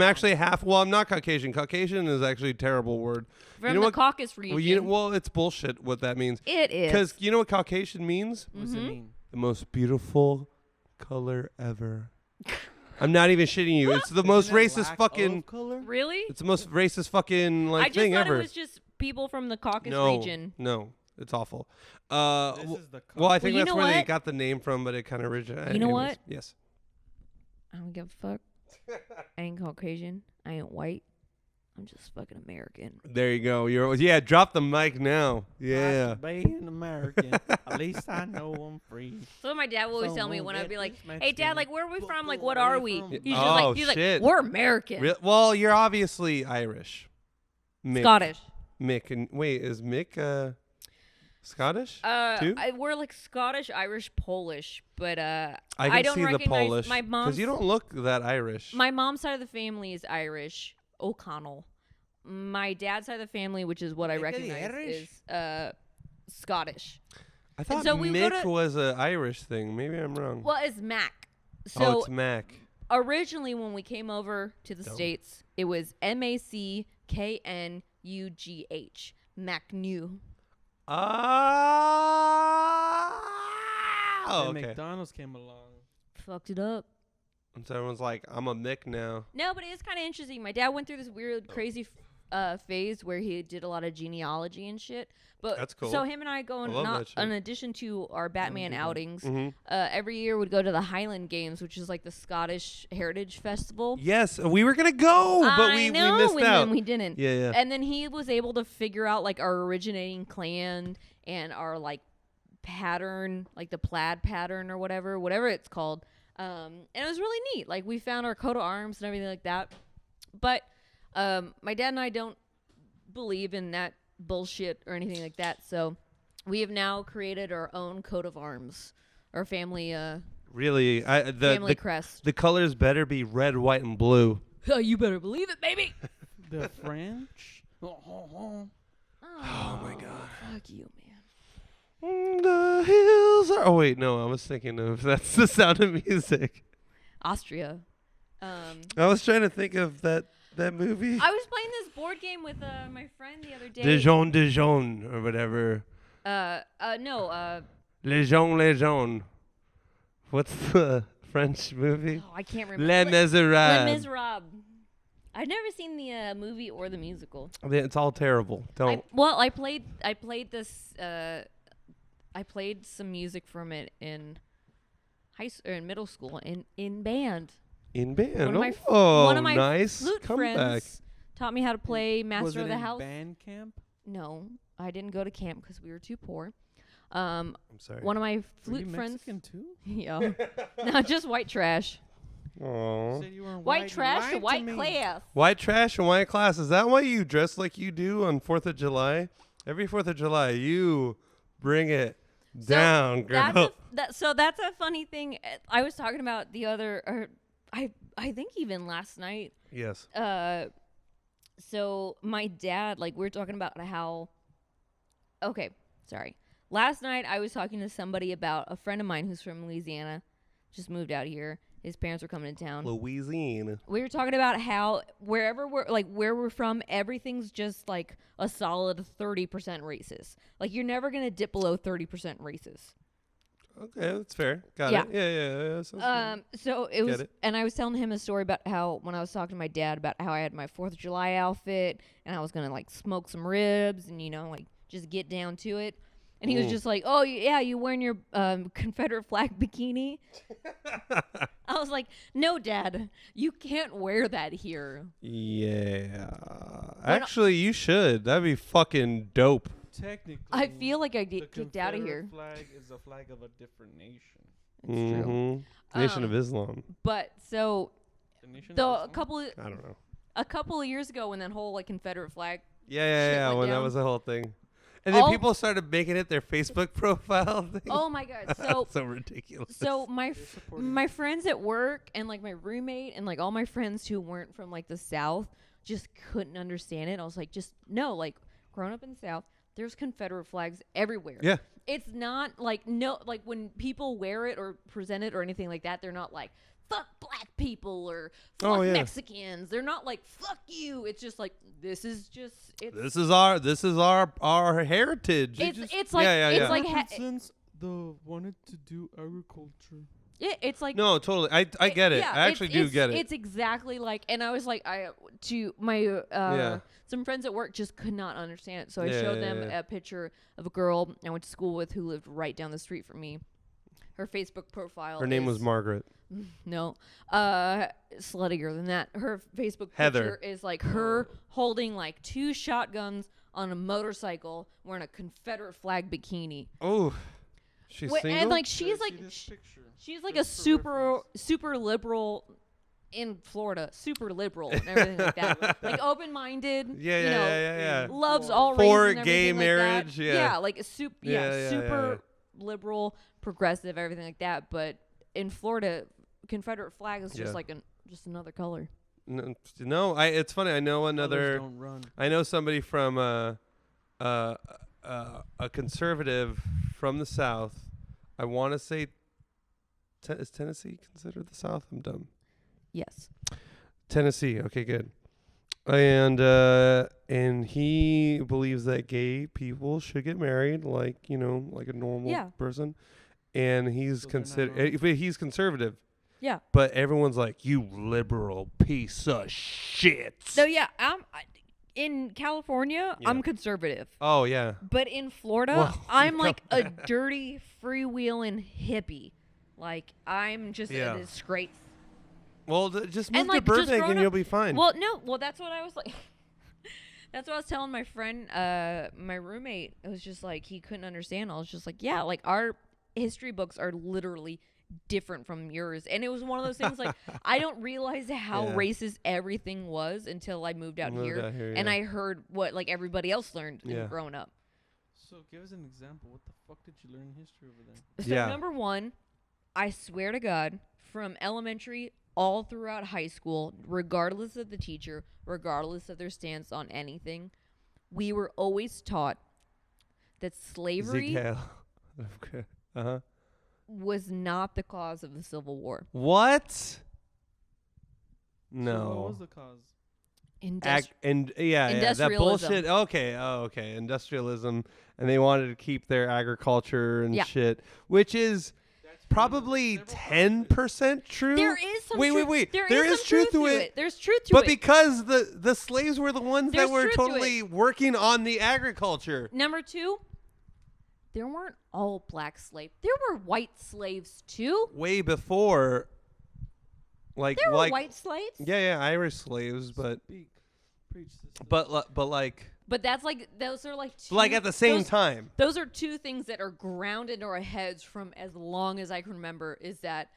actually half. Well, I'm not Caucasian. Caucasian is actually a terrible word. From the Caucasus region. Well, it's bullshit what that means. It is. Because you know what Caucasian means? What does it mean? The most beautiful color ever. I'm not even shitting you. It's the most racist fucking color? Really? It's the most racist fucking thing ever. I just thought it was just people from the Caucasus region. No, it's awful. This is the well, I think you that's know where they what? got the name from, but it kind of originated. You know what? Yes. I don't give a fuck. I ain't Caucasian. I ain't white. I'm just fucking American. There you go. Drop the mic now. Yeah. Being American, at least I know I'm free. So my dad will always tell me when I'd be like, "Hey, Dad, like, where are we from? Like, what are we?" He's just like, "We're American." Well, you're obviously Irish. Mick. Scottish. Mick and wait, is Mick Scottish too? We're like Scottish, Irish, Polish, but I don't can see the recognize Polish my mom's. because you don't look that Irish. My mom's side of the family is Irish, O'Connell. My dad's side of the family, which is what I recognize, is Scottish. I thought so Mick was an Irish thing. Maybe I'm wrong. Well, it's Mac. So it's Mac. Originally, when we came over to the States, it was MACKNUGH. MacNew. Okay. McDonald's came along. Fucked it up. And so everyone's like, I'm a Mick now. No, but it is kind of interesting. My dad went through this weird, crazy phase where he did a lot of genealogy and shit. But that's cool. So him and I go in addition to our Batman outings, every year would go to the Highland Games, which is like the Scottish Heritage Festival. Yes, we were gonna go, but we missed out. Then we didn't. Yeah. And then he was able to figure out like our originating clan and our like pattern, like the plaid pattern or whatever it's called. And it was really neat. Like we found our coat of arms and everything like that. But my dad and I don't believe in that bullshit or anything like that. So we have now created our own coat of arms, our family. Really, family crest. The colors better be red, white, and blue. Oh, you better believe it, baby. The French. Oh my God. Fuck you, man. The hills are. Oh wait, no. I was thinking of that's the Sound of Music. Austria. I was trying to think of that movie. I was playing this board game with my friend the other day. Dijon, or whatever. No. Legion. What's the French movie? Oh, I can't remember. Les Miserables. Les Miserables. I've never seen the movie or the musical. It's all terrible. Don't. I played this. I played some music from it in in middle school in band. In band. One of my nice flute friends taught me how to play Master of the House. Was it in band camp? No, I didn't go to camp because we were too poor. I'm sorry. One of my Were flute you friends. Mexican too? Yeah. Not just white trash. Aww. Said you were White trash to lied white me. class. White trash and white class. Is that why you dress like you do on 4th of July? Every 4th of July, you bring it down, girl. That's a funny thing. I was talking about the other, or I think even last night. Yes. So my dad, like, we were talking about how. Okay, sorry. Last night I was talking to somebody about a friend of mine who's from Louisiana, just moved out here. His parents were coming to town. Louisiana. We were talking about how where we're from, everything's just like a solid 30% racist. Like, you're never gonna dip below 30% racist. Okay, that's fair. Got Yeah. it. Yeah. Sounds good. So it was, Get it. and I was telling him a story about how when I was talking to my dad about how I had my 4th of July outfit and I was gonna like smoke some ribs and like just get down to it. And he was just like, "Oh yeah, you wearing your Confederate flag bikini?" I was like, "No, Dad, you can't wear that here." Yeah. Actually, you should. That'd be fucking dope. Technically, I feel like I the get kicked out of here. Confederate flag is a flag of a different nation. It's true. Nation of Islam. But so The nation the of Islam? I don't know. a couple of years ago, when that whole like Confederate flag, Yeah. went When that down. was the whole thing. And then All- people started making it their Facebook profile thing. oh my God, so so ridiculous. so my They're supporting my friends at work and like my roommate and like all my friends who weren't from like the South just couldn't understand it. I was like, just no, like growing up in the South, there's Confederate flags everywhere. Yeah. It's not like like when people wear it or present it or anything like that, they're not like fuck black people or fuck Mexicans. They're not like fuck you. It's just like this is our heritage. It's like it's like since the wanted to do agriculture. it's like no, totally. I get it. yeah, I actually do get it. It's exactly like, and I was like, to my some friends at work just could not understand it. So I showed them a picture of a girl I went to school with who lived right down the street from me. Her Facebook profile. Her name was Margaret. No, sluttier than that. Her Facebook Heather. picture is like her holding like 2 shotguns on a motorcycle, wearing a Confederate flag bikini. Oh, she's single. And like she's like she's like a super liberal in Florida, super liberal and everything like that. Like open-minded. Yeah. Loves all For races and gay everything marriage, like that. yeah. Like a super Yeah. liberal, progressive, everything like that. But in Florida, Confederate flag is just like just another color. No, it's funny. I know another. Don't run. I know somebody from a conservative from the South. I want to say, is Tennessee considered the South? I'm dumb. Yes. Tennessee. Okay, good. And he believes that gay people should get married, like like a normal person. And he's he's conservative. Yeah. But everyone's like, you liberal piece of shit. So yeah, in California, I'm conservative. Oh yeah. But in Florida, I'm like a dirty freewheeling hippie. Like I'm just a disgrace. Well, just move to like, Burbank and you'll be fine. Well, no. Well, that's what I was like. That's what I was telling my friend, my roommate. It was just like he couldn't understand. I was just like, yeah, like our history books are literally different from yours. And it was one of those things like I don't realize how racist everything was until I moved out here and I heard what like everybody else learned growing up. So give us an example. What the fuck did you learn in history over there? So number one, I swear to God, from elementary all throughout high school, regardless of the teacher, regardless of their stance on anything, we were always taught that slavery was not the cause of the Civil War. What? No. So what was the cause? That bullshit. Okay. Industrialism, and they wanted to keep their agriculture and shit, which is probably 10% true. There is some wait. There is truth to it. There's truth to it. But because the slaves were the ones that were truth to totally working on the agriculture. Number two, there weren't all black slaves. There were white slaves too. Way before. There were white slaves. Yeah, Irish slaves, but Preach, sister. But that's like those are like two, like at the same time. Those are two things that are grounded in our heads from as long as I can remember. Is that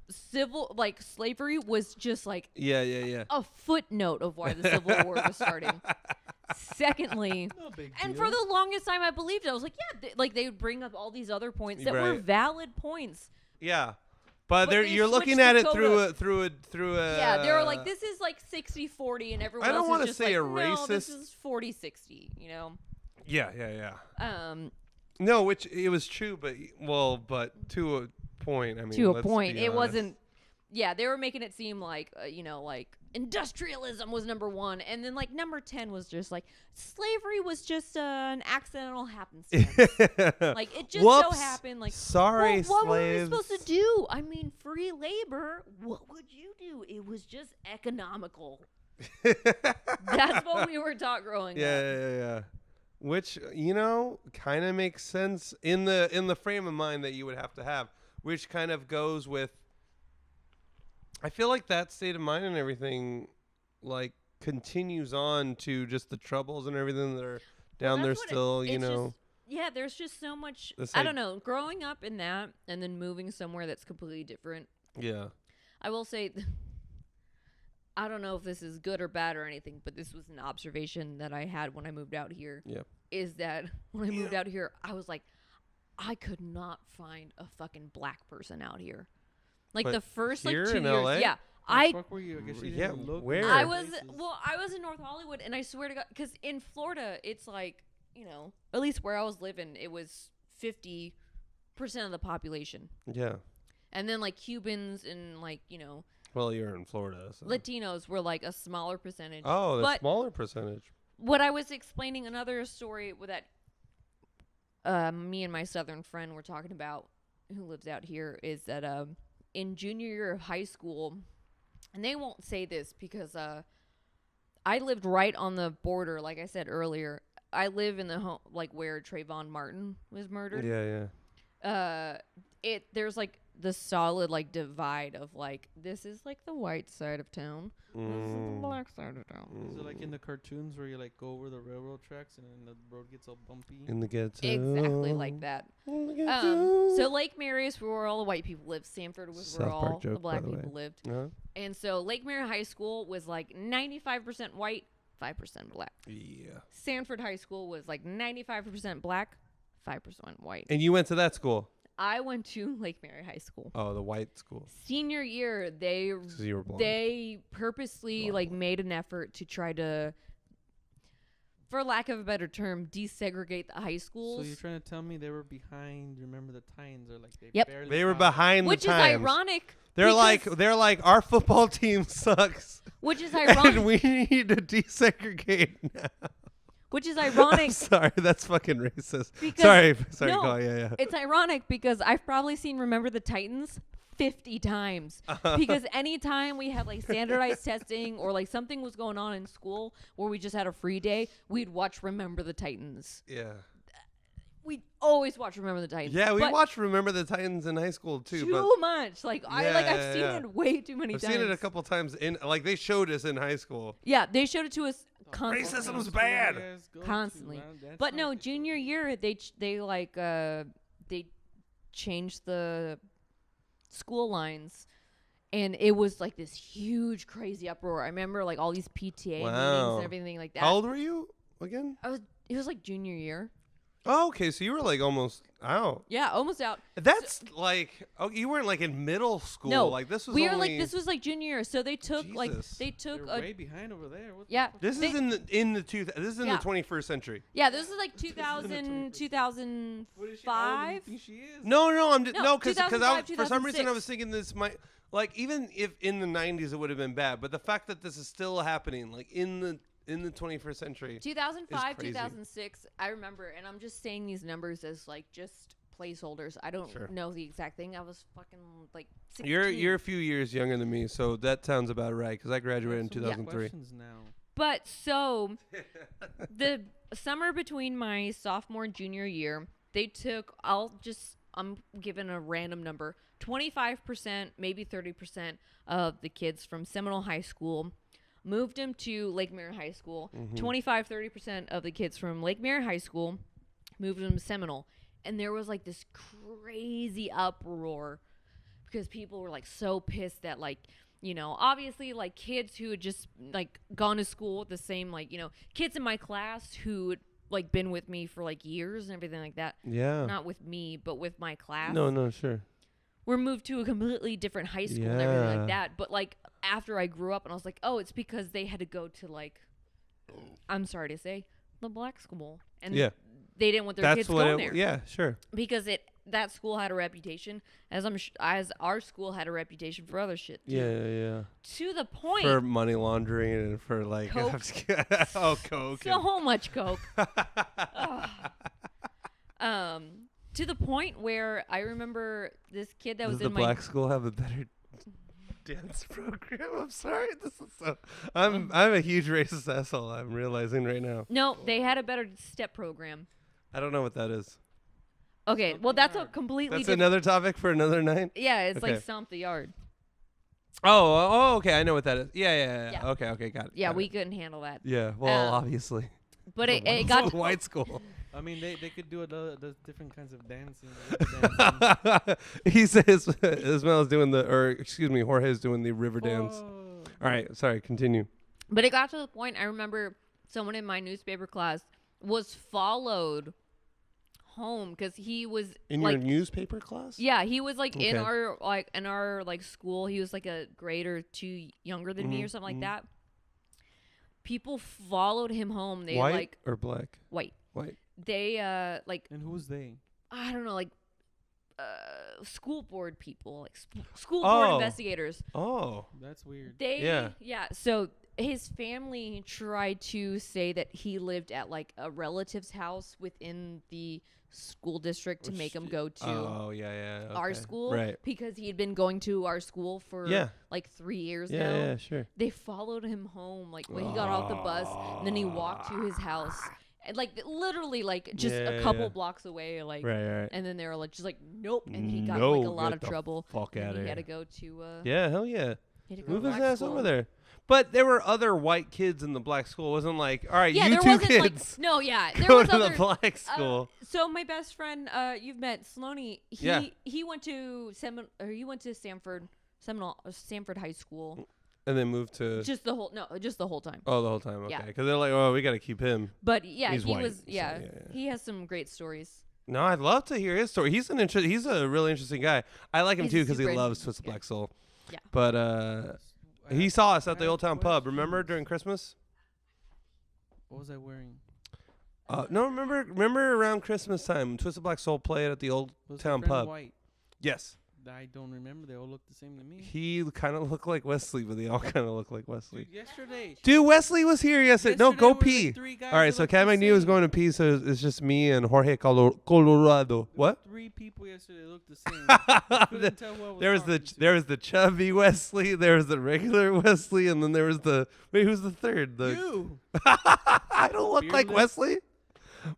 slavery was just like a footnote of why the Civil War was starting. Secondly, no big and deal. for the longest time I believed it. I was like, yeah, they would bring up all these other points that were valid points. Yeah. But you're looking at it through a yeah, they were like, this is like 60-40 and everyone I don't want to say a like, racist. No, this is 40-60, you know. Yeah. No, which it was true, but to a point. I mean, to a point, it wasn't. Yeah, they were making it seem like like industrialism was number 1, and then like number 10 was just like slavery was just an accidental happenstance. Like it just so happened. Like sorry, what slaves. were we supposed to do? I mean, free labor. What would you do? It was just economical. That's what we were taught growing up. Yeah. Which kind of makes sense in the frame of mind that you would have to have, which kind of goes with. I feel like that state of mind and everything, like, continues on to just the troubles and everything that are down there still, Yeah, there's just so much. I don't know. Growing up in that and then moving somewhere that's completely different. Yeah. I will say, I don't know if this is good or bad or anything, but this was an observation that I had when I moved out here. Yeah. Is that when I moved out here, I was like, I could not find a fucking black person out here. Like the first like 2 years, LA? yeah. Were you? I guess you didn't look where? I was in North Hollywood, and I swear to God, because in Florida, it's like at least where I was living, it was 50% of the population. Yeah. And then like Cubans and like Well, you're in Florida. So. Latinos were like a smaller percentage. Oh, the smaller percentage. What I was explaining, another story that me and my Southern friend were talking about, who lives out here, is that in junior year of high school, and they won't say this because I lived right on the border, like I said earlier. I live in the home, like where Trayvon Martin was murdered. Yeah. There's like the solid like divide of like, this is like the white side of town, this is the black side of town. Is it like in the cartoons where you like go over the railroad tracks and then the road gets all bumpy? In the ghetto. Exactly like that. So Lake Mary is where all the white people lived. Sanford was where all the black people lived. Uh-huh. And so Lake Mary High School was like 95% white, 5% black. Yeah. Sanford High School was like 95% black, 5% white. And you went to that school? I went to Lake Mary High School. Oh, the white school. Senior year, they purposely like made an effort to try to, for lack of a better term, desegregate the high schools. So you're trying to tell me they were behind? Remember the Titans are like they were behind which the times. Which is ironic. They're like our football team sucks. Which is ironic. And we need to desegregate now. Which is ironic. I'm sorry, that's fucking racist. Sorry, no, Call, yeah. It's ironic because I've probably seen Remember the Titans 50 times. Because anytime we had like standardized testing or like something was going on in school where we just had a free day, we'd watch Remember the Titans. Yeah. We always watch Remember the Titans. Yeah, we watched Remember the Titans in high school too. Too much. Like I've seen it way too many times. I've seen it a couple times they showed us in high school. Yeah, they showed it to us constantly. Racism's bad. Constantly. But no, junior year they changed the school lines. And it was like this huge, crazy uproar. I remember like all these PTA meetings and everything like that. How old were you again? It was like junior year. Oh, okay. So you were like almost out. Yeah, almost out. That's you weren't like in middle school. No, like this was. This was like junior year. So they took They're way behind over there. This is in the 21st century. Yeah, this is like 2000, 2005. No, I'm because for some 2006. reason I was thinking this might even if in the 90s it would have been bad, but the fact that this is still happening in the 21st century. 2005, 2006, I remember, and I'm just saying these numbers as like just placeholders. I don't know the exact thing. I was fucking like 16. You're a few years younger than me, so that sounds about right because I graduated in 2003. But so the summer between my sophomore and junior year, they took I'm given a random number, 25%, maybe 30% of the kids from Seminole High School moved him to Lake Mirror High School. Mhm. 25-30% of the kids from Lake Mirror High School moved him to Seminole. And there was like this crazy uproar because people were like so pissed that like, you know, obviously like kids who had just like gone to school with the same, like, you know, kids in my class who had like been with me for like years and everything like that. Yeah. Not with me, but with my class. No, sure. We're moved to a completely different high school and everything like that. But like after I grew up and I was like, oh, it's because they had to go to like, I'm sorry to say, the black school. And they didn't want their kids going there. Yeah, sure. Because that school had a reputation, as as our school had a reputation for other shit too. Yeah. To the point For money laundering and for like Coke. Coke. So much coke. To the point where I remember this kid that was Does in the black school have a better dance program? I'm sorry. This is so. I'm a huge racist asshole. I'm realizing right now. No, they had a better step program. I don't know what that is. Okay, well that's a completely That's different. another topic for another night. Yeah, it's Okay. like stomp the yard. Oh, okay. I know what that is. Yeah. Yeah. Okay, got it. Yeah, got we it. couldn't handle that. Yeah, well, obviously. But it It's got a white school. I mean, they could do the different kinds of dancing. dancing. He says Ismael is doing Jorge is doing the river dance. Oh. All right, sorry, continue. But it got to the point, I remember someone in my newspaper class was followed home because he was In like, your newspaper class? yeah, he was like in Okay. our school. He was like a grade or two younger than me or something like that. People followed him home. They White like or black? white. White. They like And who's they? I don't know, like school board people, like school board Oh. investigators. Oh. That's weird. They so his family tried to say that he lived at like a relative's house within the school district to make him go to Oh, yeah. our okay. school Right. because he had been going to our school for like 3 years now. Yeah, sure. They followed him home like when he got off the bus and then he walked to his house and like literally like just a couple blocks away like Right. and then they were like just like nope and he got like a lot of get the trouble fuck and outta he here. had to go to Yeah, hell yeah. he had to go Move to his black ass school. over there. But there were other white kids in the black school. It wasn't like, all right, Yeah, you there two wasn't kids like no, yeah, there go was to other the black school. so my best friend, you've met Sloaney. He went to Sanford High School. And then moved to... Just the whole time. Oh, the whole time. Okay. Yeah. Because they're like, oh, we got to keep him. But yeah, He's he white, was so yeah, yeah. he has some great stories. No, I'd love to hear his story. He's a really interesting guy. I like him He's too because he super loves interesting, Twisted Black Soul. Yeah. But he saw us at the Old Town Pub. Remember during Christmas? What was I wearing? No, remember around Christmas time, Twisted Black Soul played at the Old Was Town my friend Pub. White? Yes. I don't remember. They all look the same to me. He kind of looked like Wesley, but they all kind of look like Wesley. Dude, yesterday. Dude, Wesley was here yesterday. No, go there were, pee. like, 3 guys All right, that so looked Cat the McNeil is same. going to pee, so it's just me and Jorge Colorado. What? 3 people yesterday that looked the same. I couldn't tell who I was There was talking to. there was the chubby Wesley, there was the regular Wesley, and then there was the who's the third? You. I don't look like Beardless? Wesley.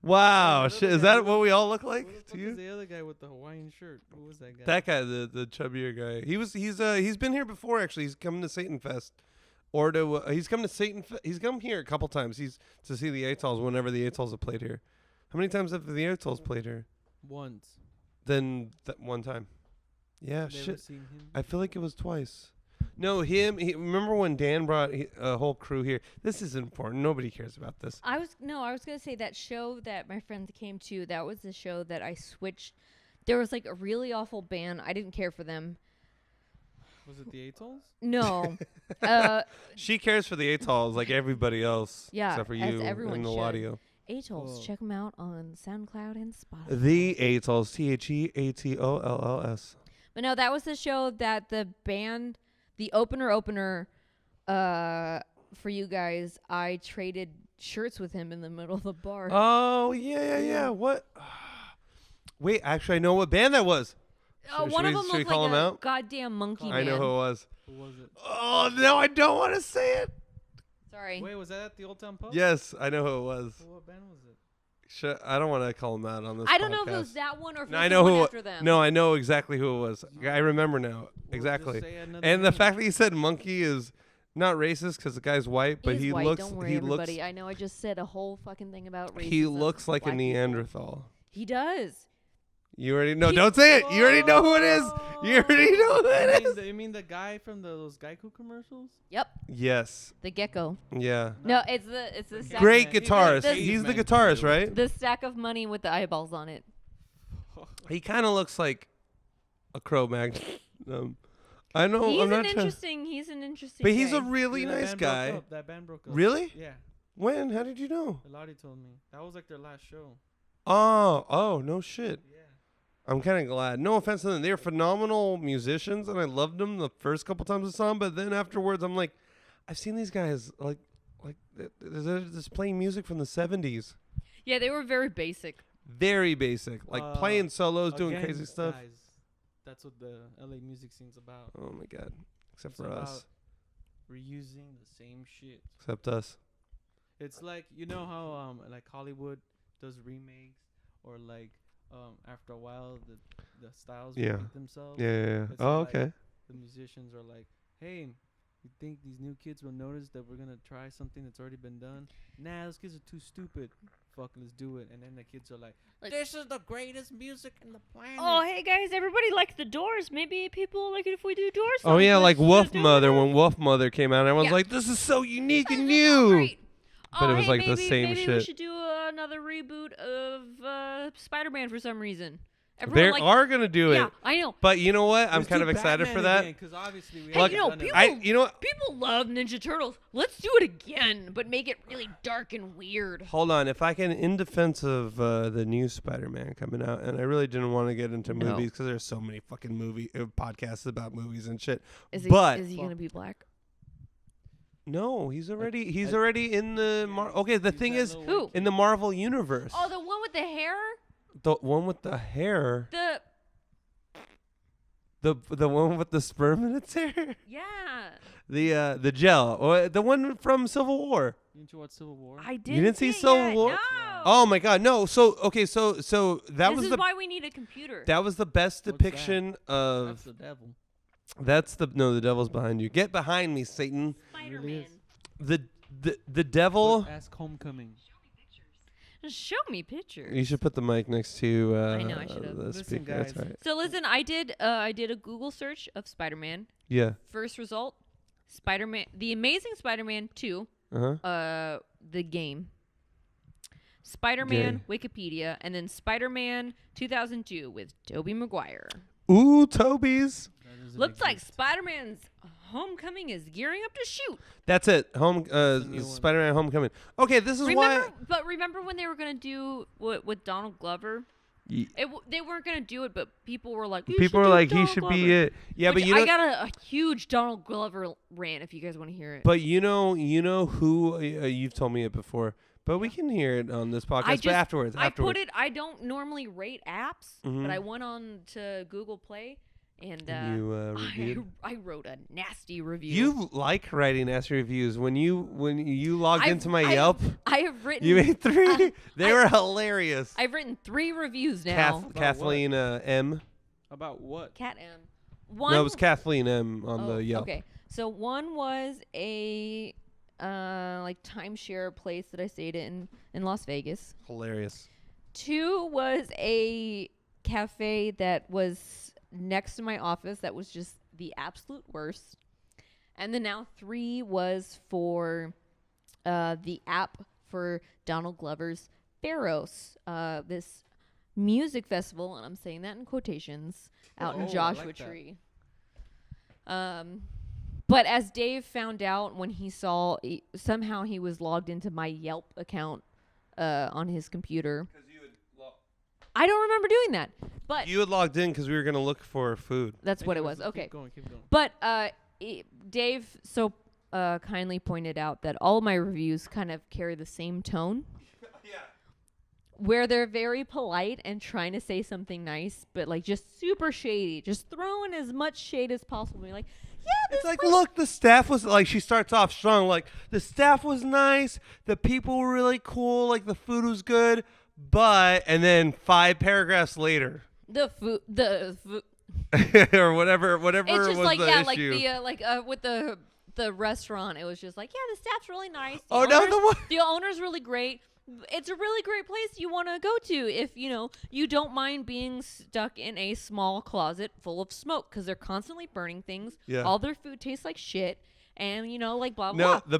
Wow, the shit, other is guy, that what we all look Who like the to fuck you? is the other guy with the Hawaiian shirt? Who was that guy? That guy, the chubbier guy. He's been here before actually. He's come to Satan Fest, or to he's come to Satan. He's come here a couple times. He's to see the Atolls whenever the Atolls have played here. How many times have the Atolls played here? Once. Then that one time. Yeah, Never shit. seen him. I feel like it was twice. No, remember when Dan brought a whole crew here? This is important. Nobody cares about this. I was gonna say that show that my friends came to. That was the show that I switched. There was like a really awful band. I didn't care for them. Was it the Atolls? No, She cares for the Atolls like everybody else. Yeah, except for as you everyone and the should. Ladio. Atolls. Whoa. Check them out on SoundCloud and Spotify. The Atolls. TheAtolls. But no, that was the show that the band, the opener, for you guys. I traded shirts with him in the middle of the bar. Oh yeah. What? Wait, actually, I know what band that was. One of them should we looked call like him a out? goddamn monkey man. I know who it was. Who was it? Oh no, I don't want to say it. Sorry. Wait, was that at the Old Town Pub? Yes, I know who it was. What band was it? I don't want to call him out on this. I don't know if it podcast. was that one or if it No, was I the know one who. after them. No, I know exactly who it was. I remember now Well, exactly. just say another And the name. fact that you said monkey is not racist because the guy's white, but he white. looks. Don't worry, he everybody. looks. I know I just said a whole fucking thing about racism. He looks like a Black people. Neanderthal. He does. You already know. Don't say it. You already know who it is. You already know who it is. You mean the guy from those Geico commercials? Yep. Yes. The gecko. Yeah. No, it's the stack Great Caveman. guitarist. He's He's the caveman. guitarist, right? the stack of money with the eyeballs on it. He kind of looks like a Cro-Magnon. I know. He's I'm an not interesting. He's an interesting. But he's a guy. really That nice band broke guy. up. That band broke up. Really? Yeah. When? How did you know? Lottie told me. That was like their last show. Oh, no shit. Yeah. I'm kind of glad. No offense to them. They're phenomenal musicians, and I loved them the first couple times I saw them. But then afterwards, I'm like, I've seen these guys like they're just playing music from the 70s. Yeah, they were very basic. Very basic, like playing solos, doing Again, crazy stuff. Guys, that's what the LA music scene's about. Oh my god! Except It's for us. about reusing the same shit. Except us. It's like, you know how like Hollywood does remakes, or like after a while the styles Yeah. repeat themselves. Yeah. It's Oh, like okay. The musicians are like, hey, you think these new kids will notice that we're gonna try something that's already been done? Nah, those kids are too stupid. Fuck, let's do it. And then the kids are like, this is the greatest music in the planet. Oh, hey guys, everybody likes the Doors. Maybe people like it if we do Doors. Oh yeah, songs. like Let's Wolf do Mother. it. When Wolf Mother came out, everyone's Yeah. like, "This is so unique and This is so new." great. But it was hey, like the maybe, same maybe shit. we should do another reboot of Spider-Man for some reason. They Everyone like, are gonna do yeah, it. I know. But you know what? I'm Let's kind do of excited Batman for that. again, 'cause obviously we Hey, haven't you know, done it. people- You know what? People love Ninja Turtles. Let's do it again, but make it really dark and weird. Hold on, if I can, in defense of the new Spider-Man coming out, and I really didn't want to get into No. movies because there's so many fucking podcasts about movies and shit. Is he, But- is he gonna be black? No, he's already in the okay. The thing is, Who? in the Marvel universe, Oh, the one with the hair. the one with the hair, The the one with the sperm in its hair, yeah. the gel, or the one from Civil War. Didn't you watch Civil War? I didn't. didn't see it Civil yet. War? No. Oh my God, no. So okay, so that this was is the why we need a computer. that was the best What's depiction That's of the devil. the devil's behind you. Get behind me, Satan. Spider-Man. The devil. Ask Homecoming. Show me pictures. You should put the mic next to I know, I should've. the Listen, speaker. That's guys. right. So listen, I did a Google search of Spider-Man. Yeah. First result, Spider-Man, The Amazing Spider-Man 2, the game. Spider-Man Wikipedia, and then Spider-Man 2002 with Tobey Maguire. Ooh, Toby's. Looks like Spider-Man's Homecoming is gearing up to shoot. That's it. new one. Spider-Man Homecoming. Okay, this is But remember when they were gonna do with Donald Glover? why They weren't gonna do it, but people were like, people are like he should be it. Yeah, Which but you I know, got a huge Donald Glover rant if you guys want to hear it. but you know who you've told me it before. But we can hear it on this podcast. But afterwards. I put it. I don't normally rate apps, Mhm. but I went on to Google Play and You reviewed. I wrote a nasty review. You like writing nasty reviews. When you logged I've- into my I've- Yelp, I have written. you made 3. They I- were hilarious. I've written 3 reviews now. Kathleen M. About what? Cat M. One. No, it was Kathleen M on the Yelp. Okay, so one was a like timeshare place that I stayed in Las Vegas. Hilarious. 2 was a cafe that was next to my office that was just the absolute worst. And then now 3 was for the app for Donald Glover's Pharos, this music festival, and I'm saying that in quotations, out Oh, in I Joshua like that. Tree. But as Dave found out when he saw, somehow he was logged into my Yelp account on his computer. I don't remember doing that, but You had logged in because we were gonna look for food. that's what it Anyways, was. Okay. Keep going. But Dave so kindly pointed out that all my reviews kind of carry the same tone. Yeah. Where they're very polite and trying to say something nice, but like just super shady, just throwing as much shade as possible. Being like, yeah, this It's like, place- look, the staff was like. She starts off strong. Like the staff was nice. The people were really cool. Like the food was good. But and then 5 paragraphs later, the food. or whatever It's just was like the yeah, issue. like the with the restaurant, it was just like, yeah, the staff's really nice. The owner's really great. It's a really great place you want to go to if, you don't mind being stuck in a small closet full of smoke because they're constantly burning things. Yeah. All their food tastes like shit. And, like, blah, blah, No, blah. the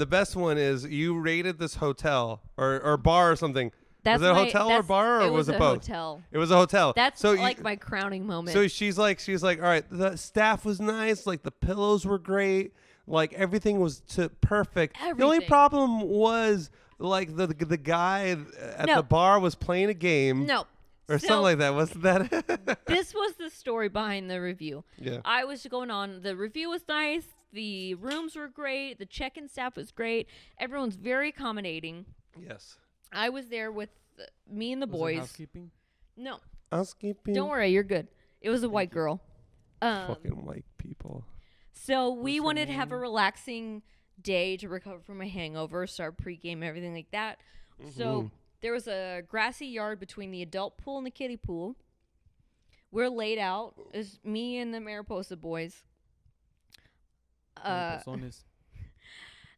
best one is you rated this hotel or bar or something. Was it a hotel or bar, or was it both? Hotel. It was a hotel. That's my crowning moment. So she's like, all right, the staff was nice, like the pillows were great, like everything was perfect. The only problem was like the guy at the bar was playing a game. No. Or something like that. Wasn't that? This was the story behind the review. Yeah. I was going on. The review was nice. The rooms were great. The check-in staff was great. Everyone's very accommodating. Yes. I was there with me and the boys. It housekeeping? No. Housekeeping? Don't worry, you're good. It was a white girl. Fucking white people. So we wanted to have a relaxing day to recover from a hangover, start pregame, everything like that. Mm-hmm. So there was a grassy yard between the adult pool and the kiddie pool. We're laid out. It's me and the Mariposa boys.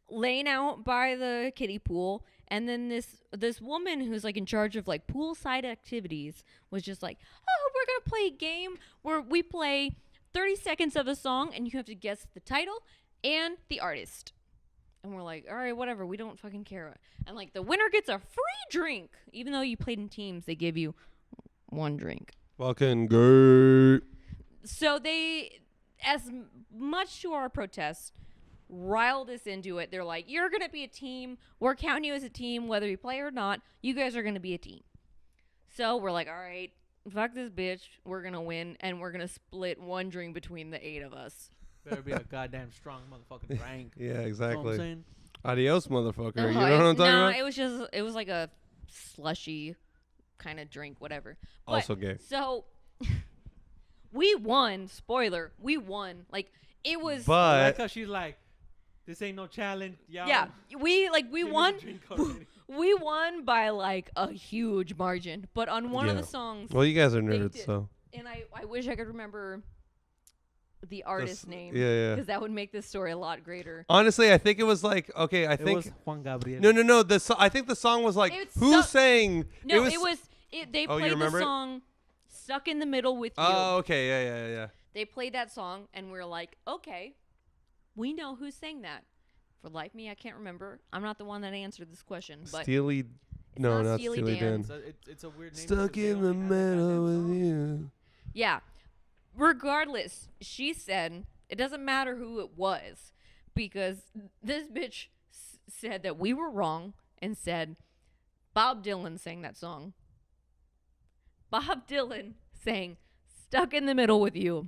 Laying out by the kiddie pool, and then this woman who's like in charge of like poolside activities was just like, oh, we're gonna play a game where we play 30 seconds of a song and you have to guess the title and the artist. And we're like, all right, whatever, we don't fucking care. And like the winner gets a free drink. Even though you played in teams, they give you one drink. Fucking good. So they, as much to our protest, riled us into it. They're like, you're going to be a team. We're counting you as a team, whether you play or not. You guys are going to be a team. So we're like, all right, fuck this bitch. We're going to win, and we're going to split one drink between the 8 of us. Better be a goddamn strong motherfucking drink. Yeah, exactly. You know what I'm saying? Adios, motherfucker. You know what I'm talking about? No, it was like a slushy kind of drink, whatever. But, also gay. So we won. Spoiler, we won. Like, it was. But I like how she's like, this ain't no challenge. Yeah, we won. We won by like a huge margin. But on one of the songs. Well, you guys are nerds, so. And I wish I could remember the artist's name. Yeah. Because that would make this story a lot greater. Honestly, I think it was like, okay, I it think. was Juan Gabriel. No. I think the song was like, who sang? No, they played the song Stuck in the Middle with You. Oh, okay. Yeah. They played that song, and we're like, okay, we know who sang that. For life me, I can't remember. I'm not the one that answered this question. But Steely. No, not Steely Dan. It's a weird name. Stuck in the Middle with You. Yeah. Regardless, she said it doesn't matter who it was, because this bitch said that we were wrong and said Bob Dylan sang that song. Bob Dylan sang Stuck in the Middle with You.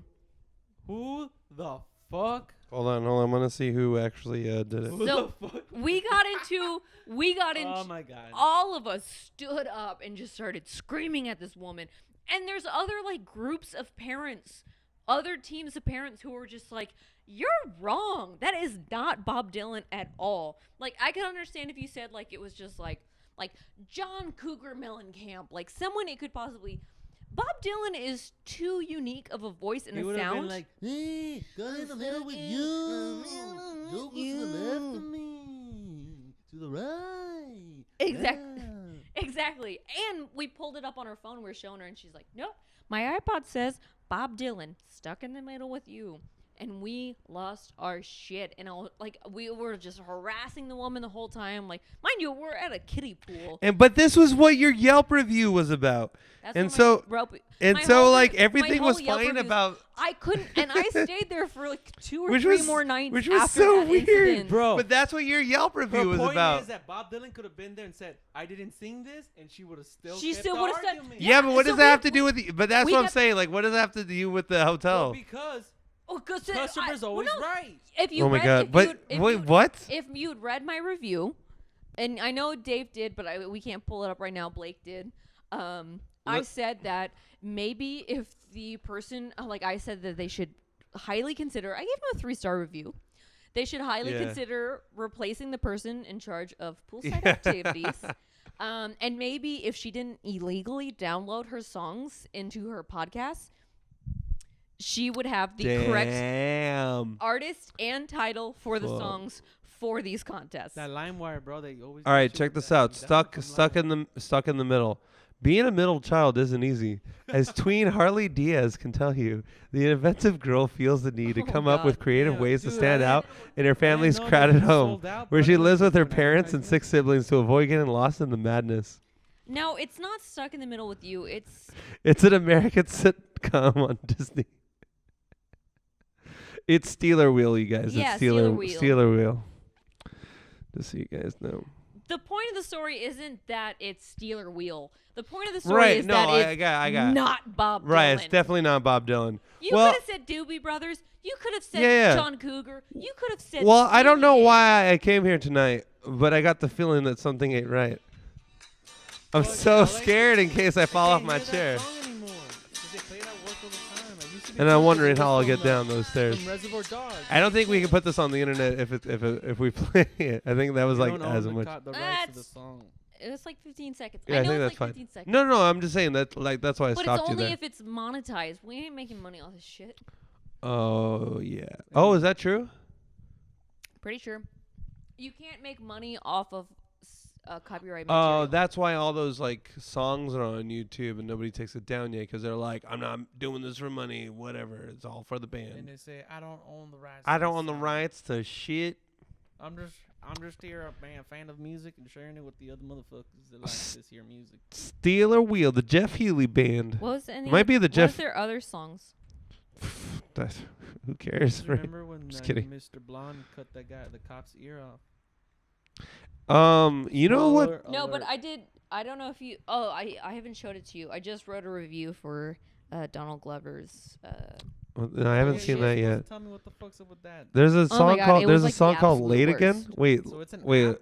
Who the fuck? Hold on. I'm gonna see who actually did it. So we got into. Oh my god! All of us stood up and just started screaming at this woman. And there's other like groups of parents, other teams of parents who were just like, "You're wrong. That is not Bob Dylan at all." Like, I can understand if you said like it was just like John Cougar Mellencamp, like someone it could possibly. Bob Dylan is too unique of a voice and a sound. Been like, hey, go in the middle with you. Don't go to the left of me. To the right. Exactly. And we pulled it up on her phone. We were showing her, and she's like, nope. My iPod says Bob Dylan, Stuck in the Middle with You. And we lost our shit. And we were just harassing the woman the whole time. Like, mind you, we're at a kiddie pool. But this was what your Yelp review was about. That's everything was fine about. I couldn't, and I stayed there for like 2 or Which 3 was- more nights. which was after so that weird, incident. Bro. But that's what your Yelp review was The point about. is that Bob Dylan could have been there and said, I didn't sing this, and she would have still She kept still the would've said- argument. Yeah, but what so does that have to do with the? But that's we what I'm got- saying. Like, what does that have to do with the hotel? Well, because Because customer's always right. If you Oh my read, god! if But you'd- if wait, you'd- what? If you'd read my review, and I know Dave did, but we can't pull it up right now. Blake did. I said that maybe if the person, I said that they should highly consider. I gave him a 3-star review. They should highly consider replacing the person in charge of poolside activities. And maybe if she didn't illegally download her songs into her podcast, she would have the correct artist and title for the songs for these contests. That LimeWire, bro. They always. All right, check this out. Stuck in the middle. Being a middle child isn't easy. As tween Harley Diaz can tell you, the inventive girl feels the need to come up with creative ways to stand out in her family's crowded home, where she lives with her parents and 6 siblings to avoid getting lost in the madness. No, it's not Stuck in the Middle with You. It's an American sitcom on Disney. It's Steeler Wheel, you guys. Yeah, it's Steeler Wheel. Just so you guys know. The point of the story isn't that it's Steeler Wheel. The point of the story is that it's not Bob Dylan. Right, it's definitely not Bob Dylan. You could have said Doobie Brothers. You could have said John Cougar. You could have said... Well, I don't know why I came here tonight, but I got the feeling that something ain't right. I'm so scared in case I fall off my chair. And I'm wondering how I'll get down those stairs. I don't think we can put this on the internet if we play it. I think that was like as much. It was like 15 seconds. Yeah, I think that's fine. No, I'm just saying that that's why I stopped you there. But it's only if it's monetized. We ain't making money off this shit. Oh yeah. Oh, is that true? Pretty sure. You can't make money off of copyright material. Oh, that's why all those like songs are on YouTube and nobody takes it down yet because they're like, I'm not doing this for money, whatever. It's all for the band. And they say, I don't own the rights. I don't own the rights to shit. I'm just here, a fan of music and sharing it with the other motherfuckers that like this here music. Steeler Wheel, the Jeff Healey band. What was any? Might be the Jeff. Was there other songs? Who cares? Remember when just kidding. Mr. Blonde cut the cop's ear off? You know what? No, but I did. I don't know if you. Oh, I haven't showed it to you. I just wrote a review for Donald Glover's. I haven't seen that yet. Tell me what the fuck's up with that. There's a song called. There's a song called "Late worst. Again." Wait, so it's an wait. app?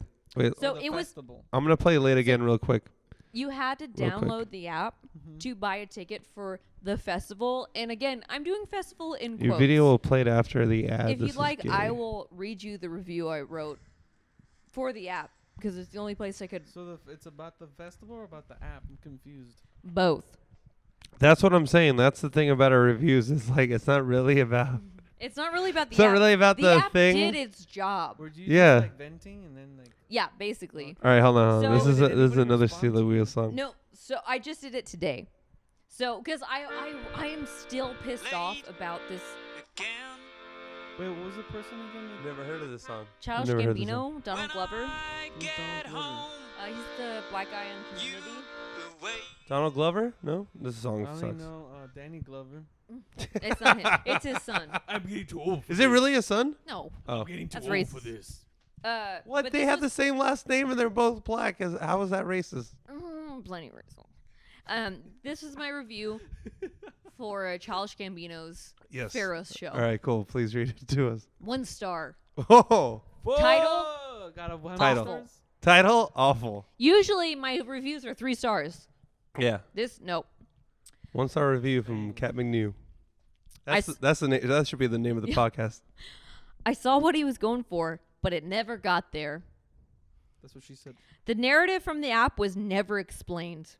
So it was. I'm gonna play "Late Again" real quick. You had to download the app to buy a ticket for the festival, and again, I'm doing festival in quotes. Your video will play it after the ad. If you'd like, I will read you the review I wrote for the app because it's the only place I could. So it's about the festival or about the app? I'm confused. Both. That's what I'm saying. That's the thing about our reviews. It's like it's not really about. It's not really about the. It's not really about the app thing. Did its job. Were you just like venting and then like. Yeah, basically. All right, hold on. So This is another Steeler Wheel song. No, so I just did it today. So, because I am still pissed off about this. Wait, what was the person again? Never heard of this song. Childish Gambino, Donald Glover. Who's Donald Glover? He's the black guy on Community. Donald Glover? No, this song I sucks. only know Danny Glover. It's not him. It's his son. I'm getting too old. Is it really a son? No. Oh. I'm getting too That's old racist. for this. What? They have the same last name and they're both black. How is that racist? Plenty racist. This is my review for Childish Gambino's Pharaoh's show. All right, cool. Please read it to us. 1 star. Oh. Title. Title? Awful. Usually my reviews are 3 stars. Yeah. Nope. 1-star review from Cat McNew. That should be the name of the podcast. I saw what he was going for, but it never got there. That's what she said. The narrative from the app was never explained.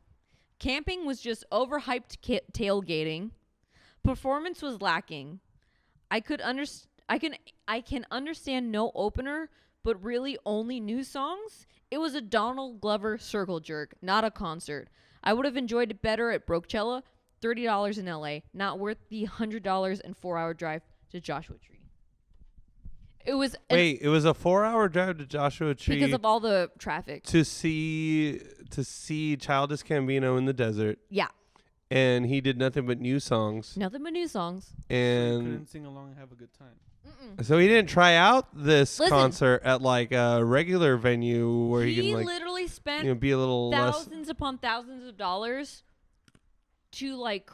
Camping was just overhyped tailgating. Performance was lacking. I can understand no opener, but really only new songs. It was a Donald Glover circle jerk, not a concert. I would have enjoyed it better at Brochella, $30 in LA, not worth the $100 and 4-hour drive to Joshua Tree. It was it was a 4-hour drive to Joshua Tree because of all the traffic to see Childish Gambino in the desert. Yeah. And he did nothing but new songs. Nothing but new songs. And so he couldn't sing along and have a good time. So he didn't try out this concert at like a regular venue where he can like literally spent be a little thousands upon thousands of dollars to like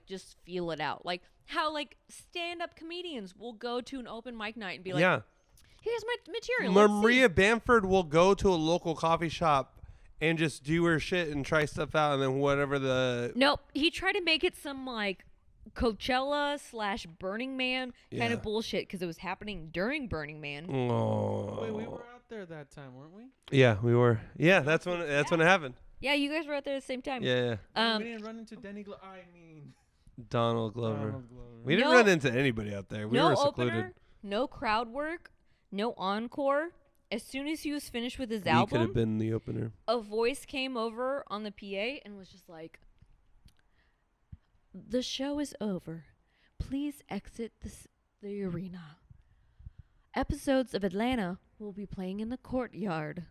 just feel it out. Like how like stand-up comedians will go to an open mic night and be like, here's my material. Maria Bamford will go to a local coffee shop and just do her shit and try stuff out, and then whatever the... Nope. He tried to make it some like Coachella / Burning Man kind of bullshit because it was happening during Burning Man. Oh. Wait, we were out there that time, weren't we? Yeah, we were. Yeah, that's when it happened. Yeah, you guys were out there at the same time. Yeah. We didn't run into Denny Donald Glover. Donald Glover. We didn't run into anybody out there. We no were secluded. Opener, no crowd work, no encore. As soon as he was finished with his We album, could have been the opener. a voice came over on the PA and was just like, "The show is over. Please exit the arena. Episodes of Atlanta will be playing in the courtyard."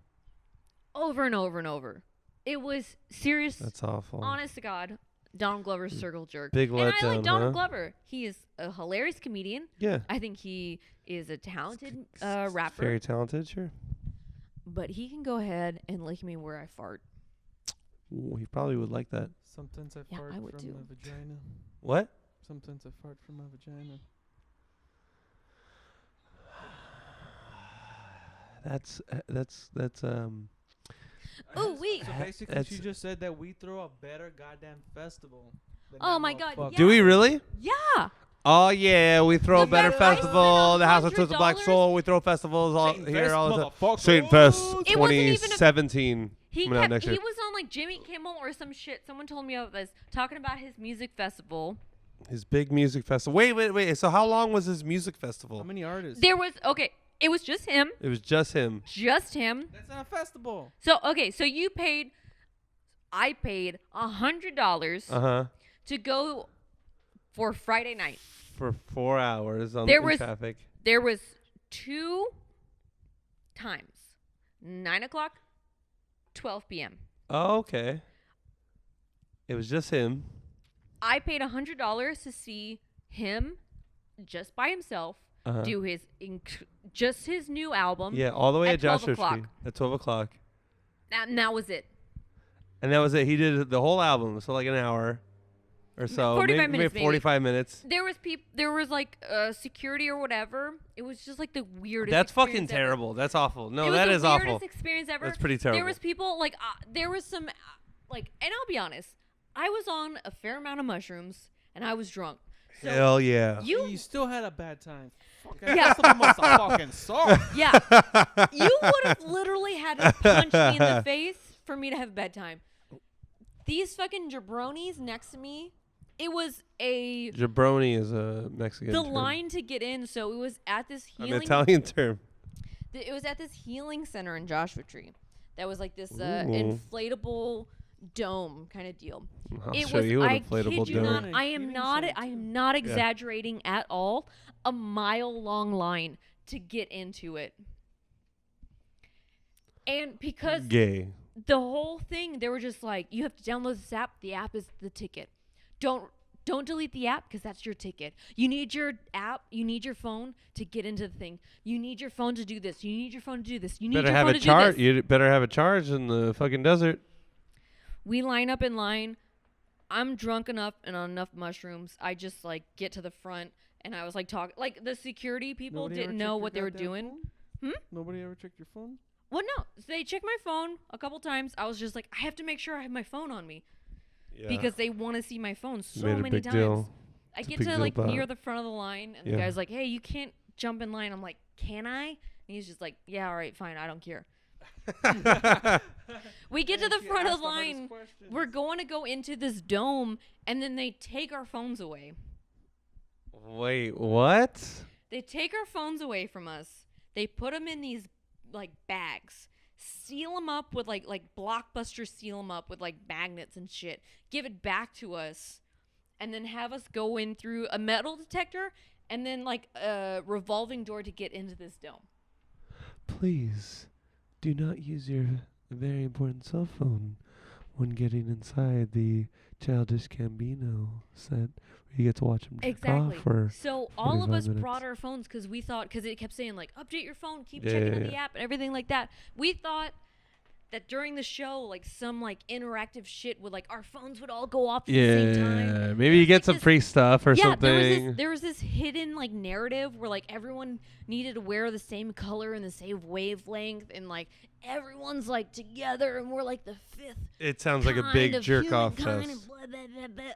Over and over and over. It was serious. That's awful. Honest to God, Donald Glover's circle jerk. Big and I like letdown, Donald huh? Glover. He is a hilarious comedian. Yeah. I think he is a talented rapper. Very talented, sure. But he can go ahead and lick me where I fart. Ooh, he probably would like that. Sometimes I Yeah, fart I would from too. my vagina. What? Sometimes I fart from my vagina. That's Oh, wait. So basically, That's- she just said that we throw a better goddamn festival. than Oh that my God, motherfucker. yeah. Do we really? Yeah. Oh yeah, we throw a The better best price festival. than The House of Twisted Black $100? Soul. We throw festivals all Saint here Fest, all the time. motherfucker. Saint Fest It wasn't even a- 2017. He coming out next year. was on like Jimmy Kimmel or some shit. Someone told me about this, talking about his music festival. His big music festival. Wait. So how long was his music festival? How many artists? There was it was just him. It was just him. Just him. That's not a festival. So I paid $100 to go for Friday night. For 4 hours on There in was- traffic. There was 2 times, 9 o'clock, 12 p.m. Oh, okay. It was just him. I paid $100 to see him just by himself do just his new album. Yeah, all the way at at Joshua 12 Tree at 12 o'clock. And that was it. And that was it. He did the whole album, so like an hour or so. 45 maybe minutes, maybe. 45 minutes. There was like security or whatever. It was just like the weirdest. That's fucking experience ever. terrible. That's awful. No, It was that the is awful. weirdest experience ever. That's pretty terrible. There was people like there was some like, and I'll be honest, I was on a fair amount of mushrooms and I was drunk. So Hell yeah. You still had a bad time. Yeah. Festival must have fucking sucked. Yeah, you would have literally had to punch me in the face for me to have a bad time. These fucking jabronis next to me, it was a Jabroni is a Mexican the term. line to get in. So it was at this An healing. Italian term. It was at this healing center in Joshua Tree. That was like this Ooh. inflatable dome kind of deal. I'll It show was. you an I inflatable kid you not. dome. I am Healing not. center, I am too. not exaggerating at all. A mile-long line to get into it, and because Gay. the whole thing, they were just like, you have to download this app. The app is the ticket. Don't delete the app because that's your ticket. You need your app. You need your phone to get into the thing. You need your phone to do this. You need your phone to do this. You need Better your have phone a to do charge. this. You better have a charge in the fucking desert. We line up in line. I'm drunk enough and on enough mushrooms. I just like get to the front and I was like talking. Like the security people Nobody ever didn't checked know your what they were goddamn doing. phone? Nobody ever checked your phone? Well, no. So they checked my phone a couple times. I was just like, I have to make sure I have my phone on me Yeah. because they want to see my phone so Made a many big times. deal. I It's a get big to deal like about near it. the front of the line and Yeah. the guy's like, hey, you can't jump in line. I'm like, can I? And he's just like, yeah, all right, fine. I don't care. We get to the You front of asked the hardest line. questions. We're going to go into this dome, and then they take our phones away. Wait, what? They take our phones away from us. They put them in these like bags, seal them up with like Blockbuster, seal them up with like magnets and shit. Give it back to us, and then have us go in through a metal detector and then like a revolving door to get into this dome. Please do not use your very important cell phone when getting inside the Childish Gambino set where you get to watch him jerk Exactly. off for So all of 45 us minutes. brought our phones because we thought, because it kept saying like, update your phone, keep Yeah, checking yeah, on the yeah. app and everything like that. We thought that during the show, like some like interactive shit would like our phones would all go off at the same time. Yeah, maybe you get some this- free stuff or Yeah, something. there was this hidden like narrative where like everyone needed to wear the same color and the same wavelength, and like everyone's like together, and we're like the fifth. It sounds like a kind big of jerk off humankind fest. and blah, blah, blah, blah.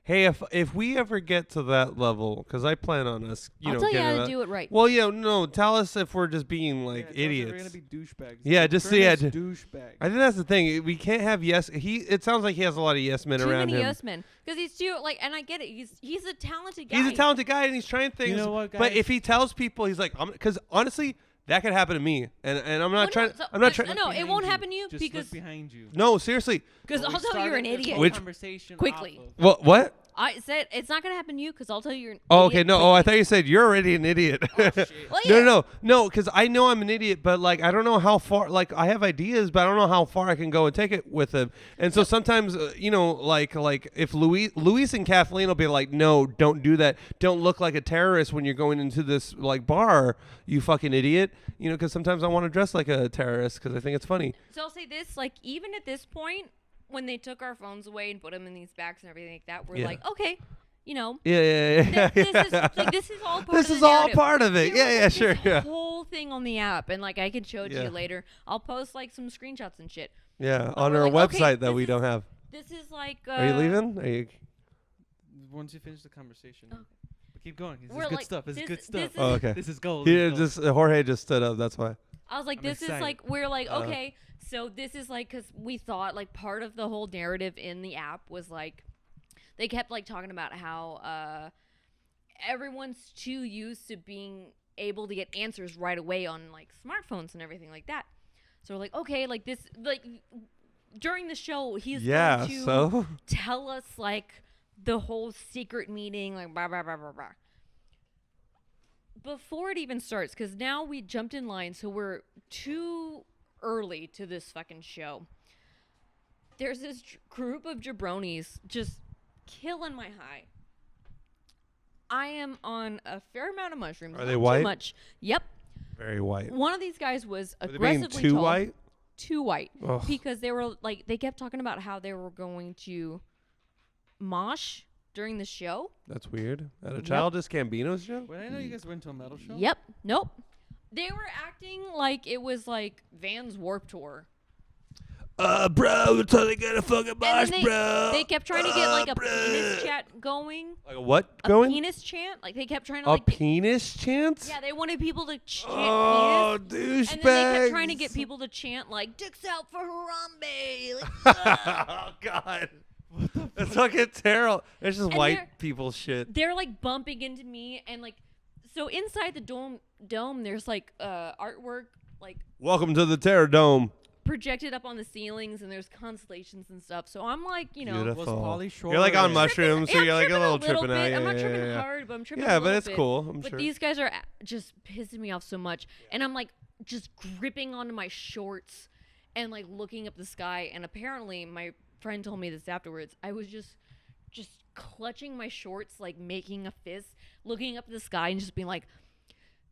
hey, if we ever get to that level, because I plan on us, I'll tell you how to do it right. Well, no, tell us if we're just being like idiots. We're gonna be douchebags. Yeah, douchebag. I think that's the thing. We can't have It sounds like he has a lot of yes men around him. Too many yes men, because he's too and I get it. He's a talented guy. He's a talented guy, and he's trying things. You know what, guys? But if he tells people, he's like, because honestly, that could happen to me, and I'm not trying. I'm not trying. No, it won't happen to you Just because look behind you. No, seriously. Because I'll tell you're an idiot. Conversation quickly. What? I said it's not gonna happen to you because I'll tell you you're an Oh, idiot. okay. No. Oh, I thought you said you're already an idiot. Oh, shit. Well, yeah. No. Because I know I'm an idiot, but like I don't know how far. Like I have ideas, but I don't know how far I can go and take it with them. And so sometimes, like if Luis and Kathleen will be like, no, don't do that. Don't look like a terrorist when you're going into this like bar. You fucking idiot. Because sometimes I want to dress like a terrorist because I think it's funny. So I'll say this: like even at this point, when they took our phones away and put them in these bags and everything like that, we're like, okay. Yeah. This is all part This of is the all narrative. part of it. Yeah, sure. Yeah. Whole thing on the app, and like I can show it to Yeah. you later. I'll post like some screenshots and shit. Yeah, But on we're our like, website okay, that we don't have. This is like. Are you leaving? Are you? Once you finish the conversation. Okay. But keep going. This We're is good like, stuff. This is good stuff. Oh, okay. This is gold. He This is just gold. Jorge just stood up. That's why. I was like, I'm this is excited. like we're like okay, so this is like because we thought like part of the whole narrative in the app was like they kept like talking about how everyone's too used to being able to get answers right away on like smartphones and everything like that. So we're like, okay, like this, like during the show, he's going to tell us like the whole secret meeting, like blah blah blah blah blah. Before it even starts, because now we jumped in line, so we're too early to this fucking show. There's this group of jabronis just killing my high. I am on a fair amount of mushrooms. Are they not white? Too much. Yep. Very white. One of these guys was Are they being aggressively too tall. white? Too white. Ugh. Because they were like, they kept talking about how they were going to mosh during the show. That's weird. At a Childish Gambino show? Wait, I know you guys went to a metal show. Yep. Nope. They were acting like it was like Vans Warped Tour. Bro, we're totally gonna fucking mosh, bro. They kept trying to get like a penis chat going. Like a what A going? penis chant. Like they kept trying to A like penis chant? yeah, they wanted people to chant Oh, penis. douchebags. And then they kept trying to get people to chant like "Dicks out for Harambe." Like, Oh, God. It's fucking terrible. It's just And white people shit. they're like bumping into me and like so inside the dome there's like artwork like Welcome to the Terror Dome. projected up on the ceilings and there's constellations and stuff. So I'm like, Beautiful. Was Pauly Shore You're like on there? mushrooms, so I'm you're like a tripping little little tripping out. bit. Yeah, I'm not yeah, tripping yeah. hard, but I'm tripping a Yeah, little but it's bit. cool. I'm But sure. these guys are just pissing me off so much. And I'm like just gripping onto my shorts and like looking up the sky. And apparently my friend told me this afterwards. I was just clutching my shorts, like making a fist, looking up at the sky and just being like,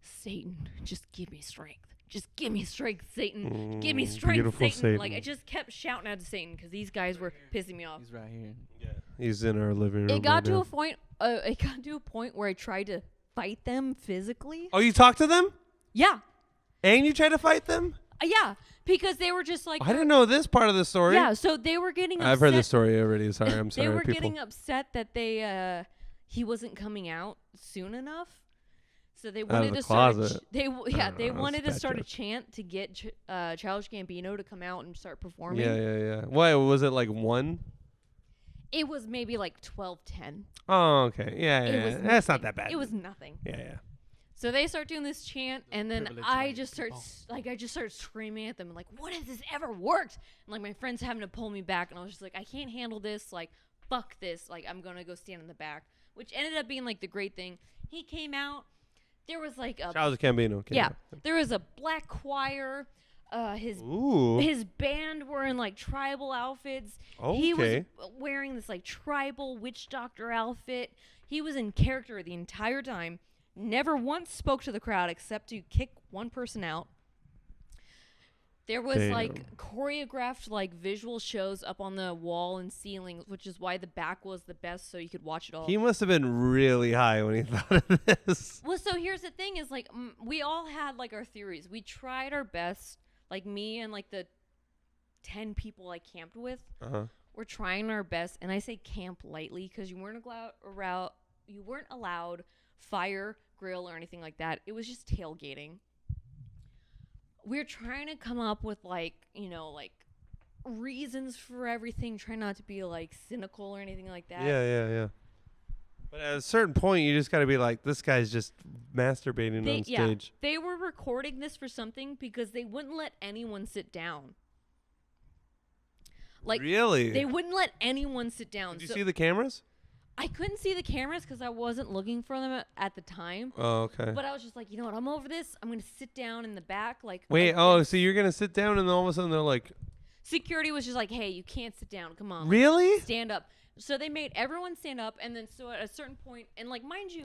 Satan, just give me strength. Just give me strength, Satan. Give me strength, beautiful Satan. Like I just kept shouting out to Satan because these guys were pissing me off. He's right here. Yeah. He's in our living room. It got right to now. a point. It got to a point where I tried to fight them physically. Oh, you talked to them? Yeah, And you tried to fight them? yeah, because they were just like. I didn't know this part of the story. Yeah, so they were getting. Upset. I've heard this story already. Sorry, I'm sorry, They were people. getting upset that they he wasn't coming out soon enough. So they wanted the to start. closet. They know, wanted to bad start a joke. chant to get Childish Gambino to come out and start performing. Yeah. Why was it like 1? It was maybe like 12:10. Oh, okay. Yeah. It was That's not nothing. that bad. It was nothing. Yeah. So they start doing this chant, and then privilege I white just start people. I just started screaming at them like, "What has this ever worked?" And like my friends having to pull me back, and I was just like, "I can't handle this. Like, fuck this. Like, I'm gonna go stand in the back." Which ended up being like the great thing. He came out. There was like a Childish Gambino. yeah. There was a black choir. His Ooh. his band were in like tribal outfits. He was Okay. wearing this like tribal witch doctor outfit. He was in character the entire time. Never once spoke to the crowd except to kick one person out. There was like choreographed like visual shows up on the wall and ceilings, which is why the back was the best, so you could watch it all. He must have been really high when he thought of this. Well, so here's the thing: is like we all had like our theories. We tried our best, like me and like the 10 people I camped with. Uh-huh. were trying our best, and I say camp lightly because you weren't allowed fire, grill, or anything like that. It was just tailgating. We're trying to come up with like reasons for everything, try not to be like cynical or anything like that. Yeah. But at a certain point, you just got to be like, this guy's just masturbating on stage. They were recording this for something because they wouldn't let anyone sit down. Like, really? They wouldn't let anyone sit down. Did you see the cameras? I couldn't see the cameras because I wasn't looking for them at the time. Oh, okay. But I was just like, you know what? I'm over this. I'm going to sit down in the back. Wait, so you're going to sit down and then all of a sudden they're like... Security was just like, hey, you can't sit down. Come on. Really? Stand up. So they made everyone stand up. And then so at a certain point, and like, mind you,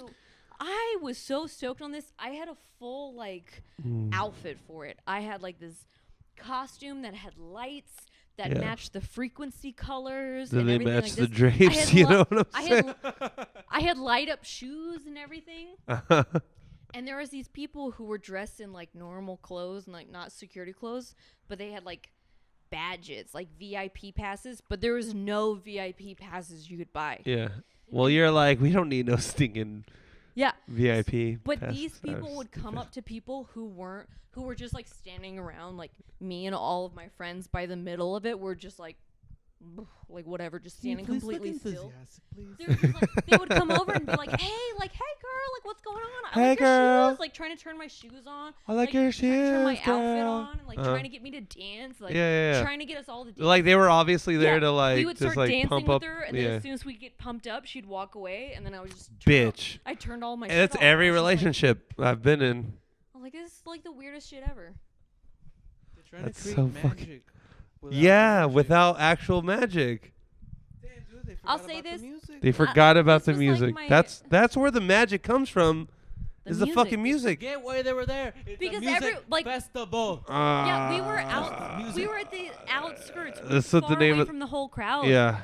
I was so stoked on this. I had a full like outfit for it. I had like this costume that had lights that matched the frequency colors. Did and they everything match like the this. drapes? You know what I'm saying? I had light up shoes and everything. And there was these people who were dressed in like normal clothes and like not security clothes, but they had like badges, like VIP passes, but there was no VIP passes you could buy. Yeah. Well, you're like, we don't need no stinking VIP. But these people would come up to people who were just like standing around, like me and all of my friends by the middle of it were just like whatever, just standing completely still. They would come over and be like, hey girl, like what's going on? I like your shoes, like trying to turn my shoes on. I like your shoes, turn my girl. outfit on, and like trying to get me to dance, like trying to get us all to dance. Like they were obviously there to like we would just start like dancing pump with up. her, and then as soon as we get pumped up, she'd walk away, and then I would just bitch. I turned all my. And that's shit off. every relationship I've been in. I'm like, this is like the weirdest shit ever. They're trying That's to create so magic. Without actual magic. I'll say this. They forgot about the was music. like That's where the magic comes from. Is the fucking music. Get why they were there. It's because a music like festival. yeah, we were out. We were at the outskirts. That's what the far name away of from the whole crowd. Yeah.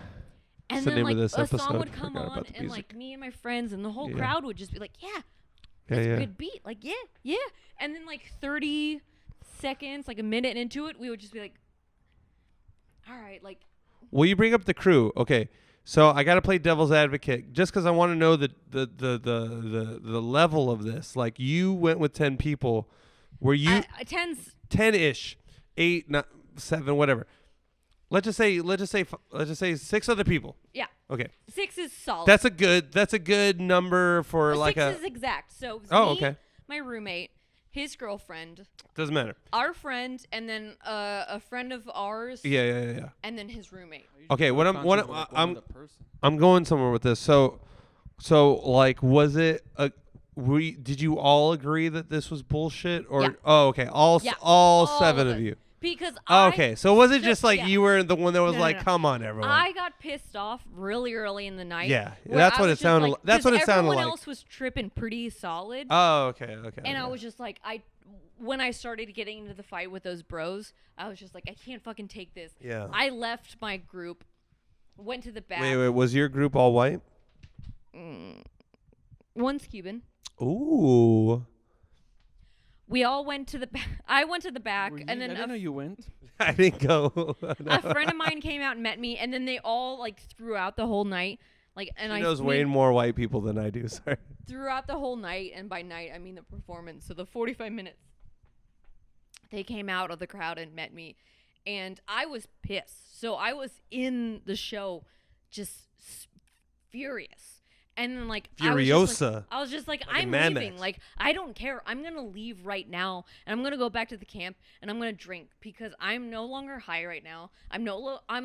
And the then name like of this a episode. song would come Forgot on, about the and music. like me and my friends and the whole crowd would just be like, yeah, Yeah, that's a good beat. Like yeah. And then like 30 seconds, like a minute into it, we would just be like, all right, like. Well, you bring up the crew. Okay. So I got to play devil's advocate just because I want to know the level of this. Like you went with 10 people. Were you 10-ish, 8, 7, whatever. Let's just say 6 other people. Yeah. Okay. 6 is solid. That's a good number for well, like 6 is exact. So okay. My roommate, his girlfriend. Doesn't matter. Our friend, and then a friend of ours. Yeah. And then his roommate. Okay, I'm going somewhere with this. So like, was it did you all agree that this was bullshit or? Yeah. Oh, okay. All 7 of you. Because okay, so was it just like you were the one that was like, come on, everyone? I got pissed off really early in the night. Yeah, that's what it sounded. Like, that's what it sounded like. Everyone else was tripping pretty solid. Oh, okay. And I was just like, when I started getting into the fight with those bros, I was just like, I can't fucking take this. Yeah. I left my group, went to the back. Wait, was your group all white? One's Cuban. Ooh. We all went to the back. I went to the back, and then I didn't know you went. I didn't go. A friend of mine came out and met me, and then they all like throughout the whole night. Like, and she knows way more white people than I do. Sorry. Throughout the whole night, and by night I mean the performance. So the 45 minutes, they came out of the crowd and met me, and I was pissed. So I was in the show, just furious. And then like Furiosa. I was just like like I'm leaving. Like I don't care. I'm gonna leave right now, and I'm gonna go back to the camp, and I'm gonna drink because I'm no longer high right now. I'm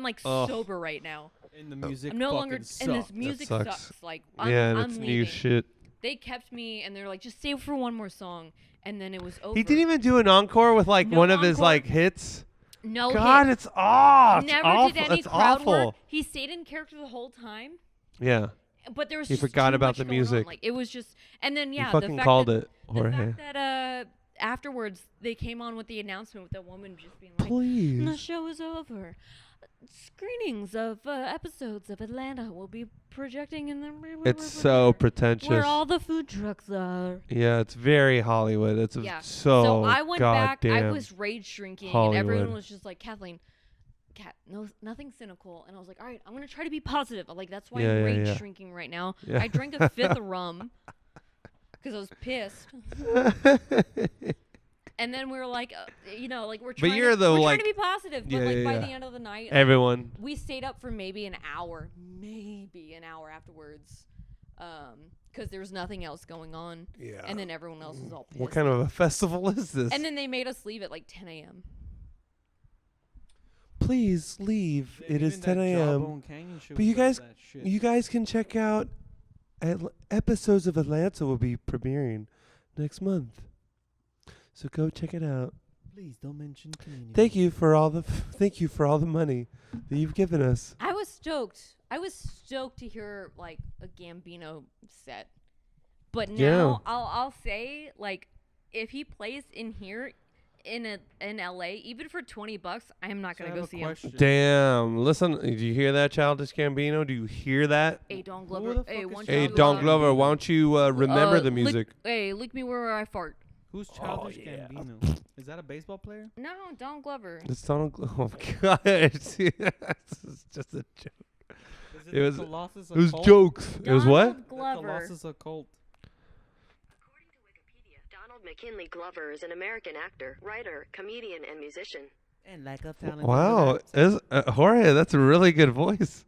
like sober right now. And the music. I'm no longer. Sucks. And this music sucks. Like I'm it's leaving. new shit. They kept me, and they're like, just stay for one more song, and then it was over. He didn't even do an encore with like one of his like hits. No. God, hit. It's off. Never awful. did any it's crowd awful. work. He stayed in character the whole time. Yeah. But there was he just forgot too about much the going music. on. Like it was just, and then he fucking the fact called that, it. Jorge. The fact that afterwards they came on with the announcement with that woman just being like, please, the show is over. Screenings of episodes of Atlanta will be projecting in the. It's so pretentious. Where all the food trucks are. Yeah, it's very Hollywood. It's so I went back. I was rage drinking, Hollywood. and everyone was just like, Kathleen, Kat, no, nothing cynical. And I was like, all right, I'm going to try to be positive. Like, that's why Yeah, I'm yeah, rage yeah. drinking right now. Yeah. I drank a fifth of rum because I was pissed. And then we were like, like we're trying, you're the, we're like- trying to be positive. But Yeah, like yeah, by yeah. the end of the night, Everyone. we stayed up for maybe an hour afterwards. Because there was nothing else going on. Yeah. And then everyone else was all pissed. What kind of a festival is this? And then they made us leave at like 10 a.m. Please leave. Yeah, It is even 10 that a.m. Jawbone Canyon show But you does guys- that shit. You guys can check out episodes of Atlanta will be premiering next month. So go check it out. Please don't mention community. Thank you for all the money that you've given us. I was stoked. To hear like a Gambino set. But Yeah. now I'll say, like, if he plays in here in LA, even for $20, I am not So I gonna have go a see him. question. Damn. Listen, did you hear that, Childish Gambino? Do you hear that? Hey, Don Who Glover. the Hey, fuck is why don't Hey, you, Don Glover, why don't you remember the music? Lick me where I fart. Who's Childish yeah. Gambino? Is that a baseball player? No, Don Glover. It's Donald Glover. Oh, God. This is just a joke. Is It was- the Colossus It was occult? jokes. It was what? Donald The Glover. Colossus occult. According to Wikipedia, Donald McKinley Glover is an American actor, writer, comedian, and musician. And lack of talent. Wow. Jorge, that's a really good voice.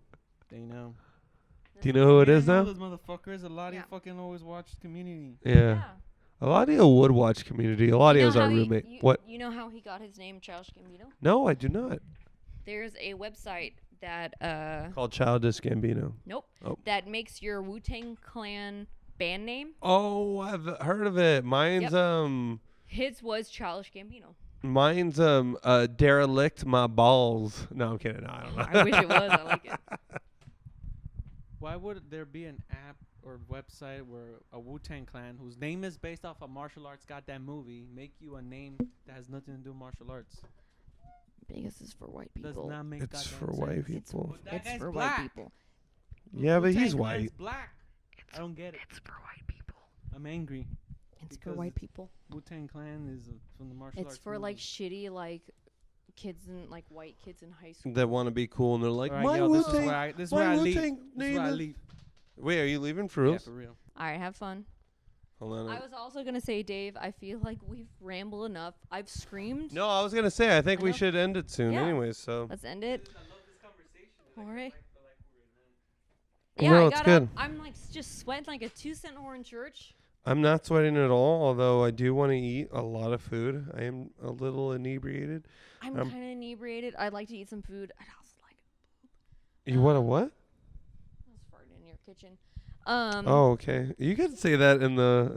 They know. Do you know who it is now? Those motherfuckers. A lot of you Yeah. fucking always watch Community. Yeah. Eladio would watch Community. Eladio's our roommate. What? You know how he got his name, Childish Gambino? No, I do not. There's a website that Called Childish Gambino. nope, Oh. that makes your Wu-Tang Clan band name. Oh, I've heard of it. Mine's His was Childish Gambino. derelict my balls. No, I'm kidding. No, I don't know. I wish it was. I like it. Why would there be an app or website where a Wu-Tang Clan, whose name is based off a martial arts goddamn movie, make you a name that has nothing to do with martial arts? Because it's for white Does people. not make It's goddamn for white sense. people. But that It's guy's for black. white people. Yeah, but Wu-Tang he's Clan's white. black. I don't get it. It's for white people. I'm angry. It's for Because white people. Wu-Tang Clan is from the martial arts. It's for like movie. shitty like kids in like white kids in high school. That want to be cool and they're like, All right, my yo, this is Wu-Tang. where I, this is my where I leave. Wu-Tang This is where I name is- leave. Wait, are you leaving for Yeah, real? for real. All right, have fun. Hold on. I was also gonna say, Dave, I feel like we've rambled enough. I've screamed. No, I was gonna say I think I we know. should end it soon, Yeah. anyways. So Let's end it. All right. No, Yeah, I it's got good. up. I'm like just sweating like a 2-cent orange church. I'm not sweating at all. Although I do want to eat a lot of food. I am a little inebriated. I'm kind of inebriated. I'd like to eat some food. I'd also like. You want to Um, what? I was farting in your kitchen. Oh, okay. You can say that in the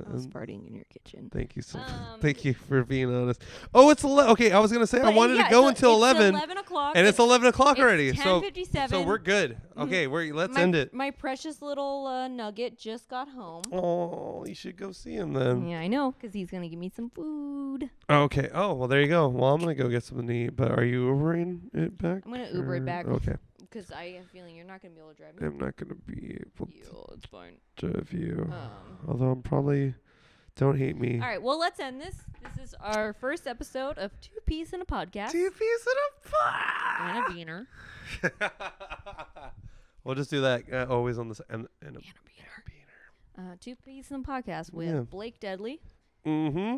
I was farting in your kitchen. Thank you so. Um, Thank you for being honest. Oh, it's okay. I was gonna say I But wanted yeah, to go so until it's 11, 11 o'clock. and it's 11 o'clock it's already. So 10:57. so we're good. Mhm. Okay, let's my, end it. My precious little nugget just got home. Oh, you should go see him then. Yeah, I know, because he's going to give me some food. Okay. Oh, well, there you go. Well, I'm going to go get something to eat, but are you Ubering it back? I'm going to Uber or- it back. Okay. Because I have a feeling you're not going to be able to drive me. I'm not going to be able Yo, it's fine. to drive you. Um, Although I'm probably... Don't hate me. all right, well, let's end this. This is our first episode of Two Peas in a Podcast. Two pieces of And a wiener. We'll just do that always on this and a And a wiener. Two Peas in a Podcast with Yeah. Blake Dedlie. Mm-hmm.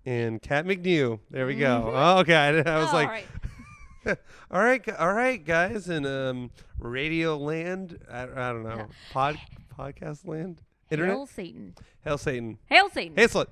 And Kat McNew. There we go. Mhm. Oh, okay. I was Oh, like, all right. all right, guys, in Radio Land. I don't know. Podcast Land. Internet. Hail Satan. Hail Satan. Hail Satan. Hail Slut.